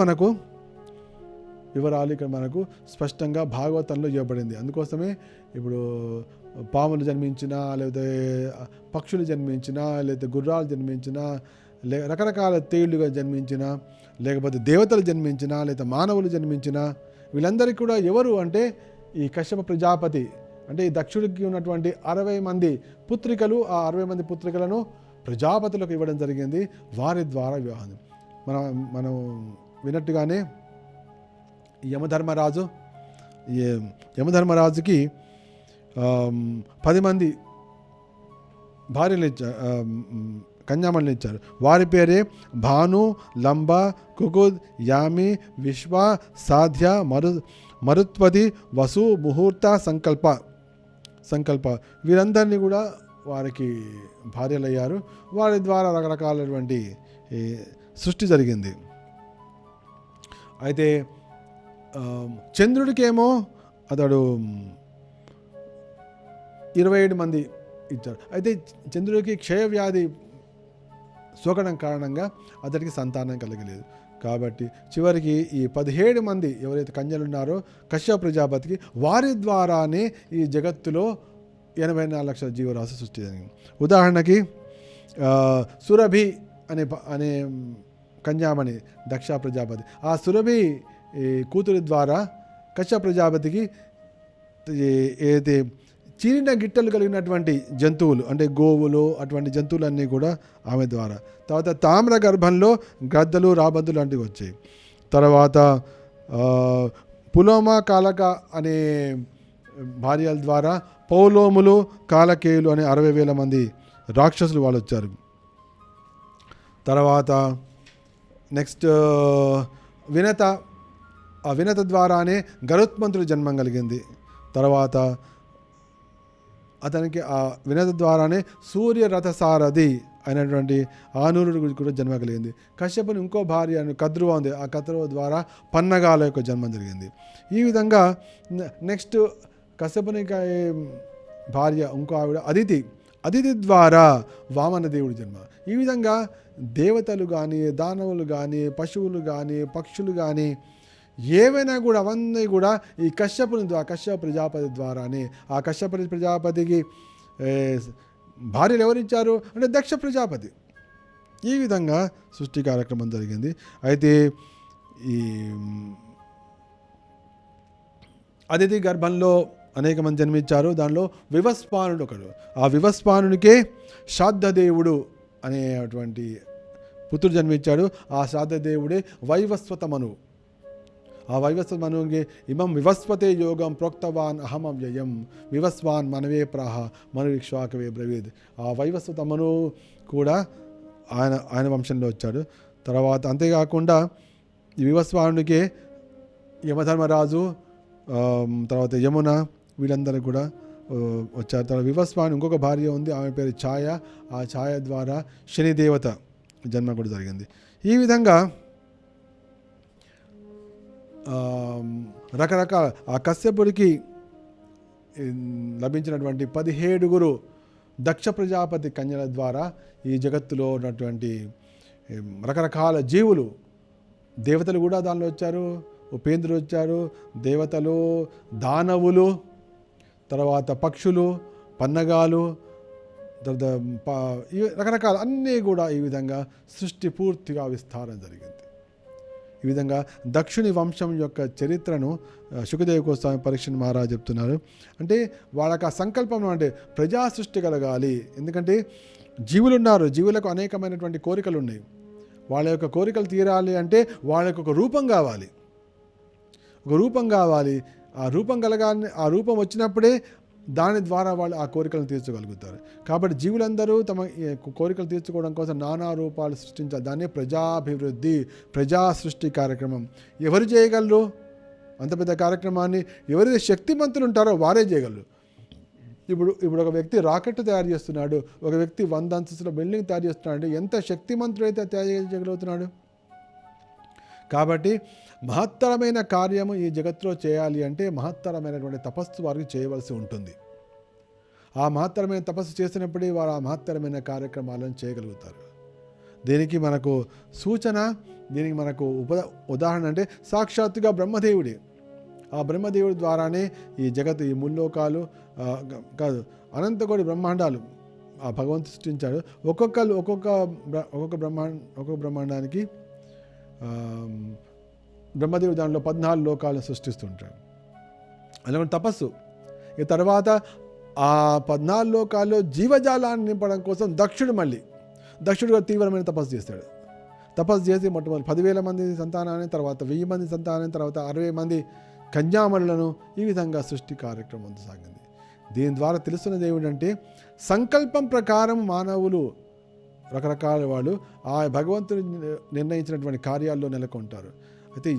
ఇక్కడ మనకు స్పష్టంగా భాగవతంలో ఇవ్వబడింది. అందుకోసమే ఇప్పుడు పాములు జన్మించినా, లేకపోతే పక్షులు జన్మించినా, లేకపోతే గుర్రాలు జన్మించినా, రకరకాల తేళ్లుగా జన్మించినా, లేకపోతే దేవతలు జన్మించినా, లేదా మానవులు జన్మించినా, వీళ్ళందరికీ కూడా ఎవరు అంటే ఈ కశ్యప ప్రజాపతి అంటే ఈ దక్షుడికి ఉన్నటువంటి 60 మంది పుత్రికలు, ఆ 60 మంది పుత్రికలను ప్రజాపతులకు ఇవ్వడం జరిగింది. వారి ద్వారా వివాహం. మనం విన్నట్టుగానే యమధర్మరాజు యమధర్మరాజుకి 10 మంది భార్యలు ఇచ్చారు, కన్యామణులు ఇచ్చారు. వారి పేరే భాను, లంబ, కుకుద్, యామి, విశ్వ, సాధ్య, మరుత్పతి, వసు, ముహూర్త, సంకల్ప వీరందరినీ కూడా వారికి భార్యలయ్యారు. వారి ద్వారా రకరకాలైనటువంటి సృష్టి జరిగింది. అయితే చంద్రుడికేమో అతడు 27 మంది ఇచ్చారు. అయితే చంద్రుడికి క్షయవ్యాధి సోకడం కారణంగా అతడికి సంతానం కలగలేదు. కాబట్టి చివరికి ఈ 17 మంది ఎవరైతే కన్యలు ఉన్నారో కశ్యప ప్రజాపతికి, వారి ద్వారానే ఈ జగత్తులో 84 లక్షల జీవరాశి సృష్టి జరిగింది. ఉదాహరణకి సురభి అనే కన్యామణి దక్ష ప్రజాపతి, ఆ సురభి కూతురి ద్వారా కశ్యప ప్రజాపతికి ఏదైతే చీరిన గిట్టలు కలిగినటువంటి జంతువులు అంటే గోవులు అటువంటి జంతువులన్నీ కూడా ఆమె ద్వారా. తర్వాత తామ్ర గర్భంలో గద్దలు, రాబందులు లాంటివి వచ్చాయి. తర్వాత పులోమ, కాలక అనే భార్యల ద్వారా పౌలోములు, కాలకేయులు అనే 60,000 మంది రాక్షసులు వాళ్ళు వచ్చారు. తర్వాత నెక్స్ట్ వినత, ఆ వినత ద్వారానే గరుత్మంతుడు జన్మం కలిగింది. తర్వాత అతనికి ఆ వినత ద్వారానే సూర్య రథసారథి అయినటువంటి ఆనూరుడు కూడా జన్మ కలిగింది. కశ్యపుని ఇంకో భార్య కద్రువ ఉంది, ఆ కద్రువ ద్వారా పన్నగాల యొక్క జన్మం జరిగింది. ఈ విధంగా నెక్స్ట్ కశ్యపుని భార్య ఇంకో ఆవిడ అదితి ద్వారా వామనదేవుడి జన్మ. ఈ విధంగా దేవతలు కానీ, దానవులు కానీ, పశువులు కానీ, పక్షులు కానీ ఏవైనా కూడా అవన్నీ కూడా ఈ కశ్యప ప్రజాపతి ద్వారానే. ఆ కశ్యప ప్రజాపతికి భార్యలు ఎవరిచ్చారు అంటే దక్ష ప్రజాపతి. ఈ విధంగా సృష్టి కార్యక్రమం జరిగింది. అయితే ఈ అదితి గర్భంలో అనేక మంది జన్మించారు. దానిలో వివస్వానుడు ఒకడు. ఆ వివస్వానునికే శ్రాద్ధదేవుడు అనేటువంటి పుత్రుడు జన్మించాడు. ఆ శ్రాద్ధదేవుడే వైవస్వత మనువు. ఆ వైవస్వత మనువుకి ఇమం వివస్వతే యోగం ప్రోక్తవాన్ అహమవ్యయం వివస్వాన్ మనవే ప్రాహ మనువిక్ష్వాకవే బ్రవీద్. ఆ వైవస్వత మనువు కూడా ఆయన వంశంలో వచ్చాడు. తర్వాత అంతేకాకుండా ఈ వివస్వానుడికే యమధర్మరాజు, తర్వాత యమున వీళ్ళందరూ కూడా వచ్చారు. తర్వాత వివస్వాను ఇంకొక భార్య ఉంది, ఆమె పేరు ఛాయ. ఆ ఛాయ ద్వారా శనిదేవత జన్మ కూడా జరిగింది. ఈ విధంగా రకరకాల ఆ కశ్యపుడికి లభించినటువంటి 17 దక్ష ప్రజాపతి కన్యల ద్వారా ఈ జగత్తులో ఉన్నటువంటి రకరకాల జీవులు, దేవతలు కూడా దానిలో వచ్చారు, ఉపేంద్రులు వచ్చారు, దేవతలు, దానవులు, తర్వాత పక్షులు, పన్నగాలు, తర్వాత రకరకాల అన్నీ కూడా ఈ విధంగా సృష్టి పూర్తిగా విస్తారం జరిగింది. ఈ విధంగా దక్షుని వంశం యొక్క చరిత్రను శుకదేవ గోస్వామి పరీక్షణ్ మహారాజ్ చెప్తున్నారు. అంటే వాళ్ళకి ఆ సంకల్పం అంటే ప్రజా సృష్టి కలగాలి. ఎందుకంటే జీవులు ఉన్నారు, జీవులకు అనేకమైనటువంటి కోరికలు ఉన్నాయి. వాళ్ళ యొక్క కోరికలు తీరాలి అంటే వాళ్ళకు ఒక రూపం కావాలి, ఒక రూపం కావాలి. ఆ రూపం కలగాలి. ఆ రూపం వచ్చినప్పుడే దాని ద్వారా వాళ్ళు ఆ కోరికలను తీర్చగలుగుతారు. కాబట్టి జీవులందరూ తమ కోరికలు తీర్చుకోవడం కోసం నానా రూపాలు సృష్టించాలి. దాన్నే ప్రజాభివృద్ధి, ప్రజా సృష్టి కార్యక్రమం. ఎవరు చేయగలరు అంత పెద్ద కార్యక్రమాన్ని? ఎవరైతే శక్తిమంతులు ఉంటారో వారే చేయగలరు. ఇప్పుడు ఒక వ్యక్తి రాకెట్ తయారు చేస్తున్నాడు, ఒక వ్యక్తి 100 అంతస్తుల బిల్డింగ్ తయారు చేస్తున్నాడు. ఎంత శక్తిమంతుడైతే తయారు చేయగలుగుతున్నాడు. కాబట్టి మహత్తరమైన కార్యము ఈ జగత్తులో చేయాలి అంటే మహత్తరమైనటువంటి తపస్సు వారికి చేయవలసి ఉంటుంది. ఆ మహత్తరమైన తపస్సు చేసినప్పుడే వారు ఆ మహత్తరమైన కార్యక్రమాలను చేయగలుగుతారు. దీనికి మనకు సూచన, దీనికి మనకు ఉదాహరణ అంటే సాక్షాత్తుగా బ్రహ్మదేవుడే. ఆ బ్రహ్మదేవుడి ద్వారానే ఈ జగత్తు, ఈ ముల్లోకాలు కాదు అనంతకోటి బ్రహ్మాండాలు ఆ భగవంతుడు సృష్టించాడు. ఒక్కొక్క బ్రహ్మాండానికి బ్రహ్మదేవుడు దానిలో 14 లోకాలను సృష్టిస్తుంటాడు. అలాగే తపస్సు. ఇక తర్వాత ఆ 14 లోకాల్లో జీవజాలాన్ని నింపడం కోసం దక్షుడు తీవ్రమైన తపస్సు చేస్తాడు. తపస్సు చేసి మొట్టమొదటి 10,000 మంది సంతానాన్ని, తర్వాత 1000 మంది సంతానాన్ని, తర్వాత 60 మంది కన్యామణులను, ఈ విధంగా సృష్టి కార్యక్రమం సాగింది. దీని ద్వారా తెలుస్తున్నది ఏమిటంటే సంకల్పం ప్రకారం మానవులు రకరకాల వాళ్ళు ఆ భగవంతుడు నిర్ణయించినటువంటి కార్యాల్లో నెలకొంటారు. అయితే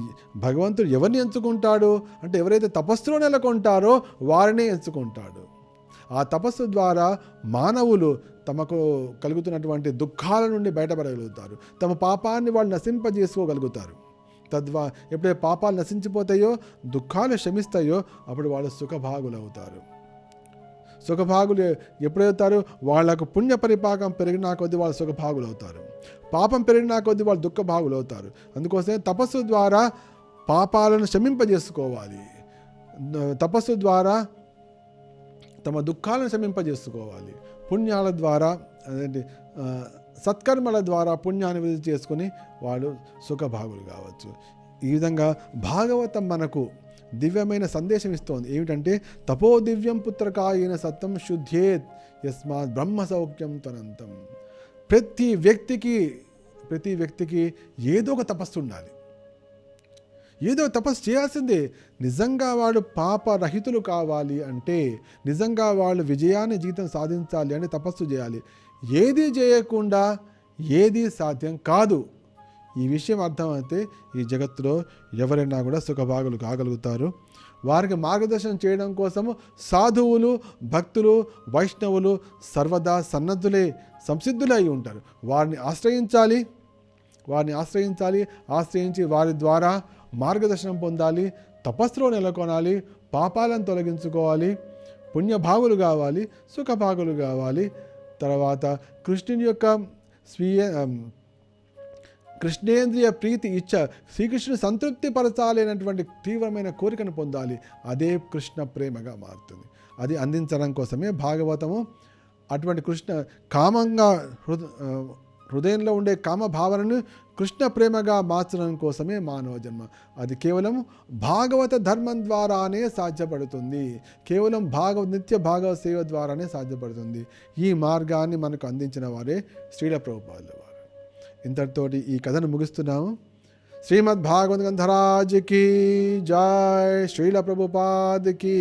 భగవంతుడు ఎవరిని ఎంచుకుంటాడు అంటే ఎవరైతే తపస్సులో నెలకొంటారో వారినే ఎంచుకుంటాడు. ఆ తపస్సు ద్వారా మానవులు తమకు కలుగుతున్నటువంటి దుఃఖాల నుండి బయటపడగలుగుతారు. తమ పాపాన్ని వాళ్ళు నశింపజేసుకోగలుగుతారు. ఎప్పుడైతే పాపాలు నశించిపోతాయో, దుఃఖాలు శమిస్తాయో, అప్పుడు వాళ్ళు సుఖభాగులు అవుతారు. సుఖభాగులు ఎప్పుడవుతారు? వాళ్ళకు పుణ్య పరిపాకం పెరిగినా కొద్దీ వాళ్ళు సుఖభాగులు అవుతారు. పాపం పెరిగినా కొద్దీ వాళ్ళు దుఃఖభాగులు అవుతారు. అందుకోసమే తపస్సు ద్వారా పాపాలను శమింపజేసుకోవాలి. తపస్సు ద్వారా తమ దుఃఖాలను శమింపజేసుకోవాలి. పుణ్యాల ద్వారా అదేంటి సత్కర్మల ద్వారా పుణ్యాన్ని వృద్ధి చేసుకుని వాళ్ళు సుఖభాగులు కావచ్చు. ఈ విధంగా భాగవతం మనకు దివ్యమైన సందేశం ఇస్తోంది. ఏమిటంటే తపో దివ్యం పుత్రకాయన సత్తం శుద్ధేత్ యస్మాత్ బ్రహ్మ సౌఖ్యం తనంతం. ప్రతి వ్యక్తికి ఏదో ఒక తపస్సు ఉండాలి. ఏదో తపస్సు చేయాల్సిందే. నిజంగా వాళ్ళు పాపరహితులు కావాలి అంటే, నిజంగా వాళ్ళు విజయాన్ని జీవితం సాధించాలి అంటే తపస్సు చేయాలి. ఏది చేయకుండా ఏది సాధ్యం కాదు. ఈ విషయం అర్థమైతే ఈ జగత్తులో ఎవరైనా కూడా సుఖభాగులు కాగలుగుతారు. వారికి మార్గదర్శనం చేయడం కోసము సాధువులు, భక్తులు, వైష్ణవులు సర్వదా సన్నద్ధులే, సంసిద్ధులై ఉంటారు. వారిని ఆశ్రయించి వారి ద్వారా మార్గదర్శనం పొందాలి. తపస్సులో నెలకొనాలి. పాపాలను తొలగించుకోవాలి. పుణ్యభాగులు కావాలి. సుఖభాగులు కావాలి. తర్వాత కృష్ణుని యొక్క కృష్ణేంద్రియ ప్రీతి ఇచ్చ, శ్రీకృష్ణుని సంతృప్తి పరచాలనేటువంటి తీవ్రమైన కోరికను పొందాలి. అదే కృష్ణ ప్రేమగా మారుతుంది. అది అందించడం కోసమే భాగవతము అటువంటి కృష్ణ కామంగా హృదయంలో ఉండే కామ భావనను కృష్ణ ప్రేమగా మార్చడం కోసమే మానవ జన్మ. అది కేవలం భాగవత ధర్మం ద్వారానే సాధ్యపడుతుంది. కేవలం నిత్య భాగవత సేవ ద్వారానే సాధ్యపడుతుంది. ఈ మార్గాన్ని మనకు అందించిన వారే శ్రీల ప్రభుపాదుల వారు. ఇంతటితోటి ఈ కథను ముగిస్తున్నాము. శ్రీమద్ భాగవత గ్రంథరాజ్ కీ జై, శ్రీల ప్రభుపాద్ కీ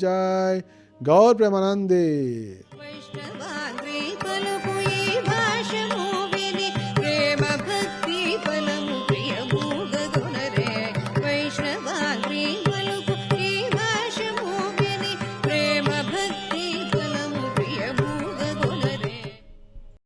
జై, గౌర్ ప్రేమానందే.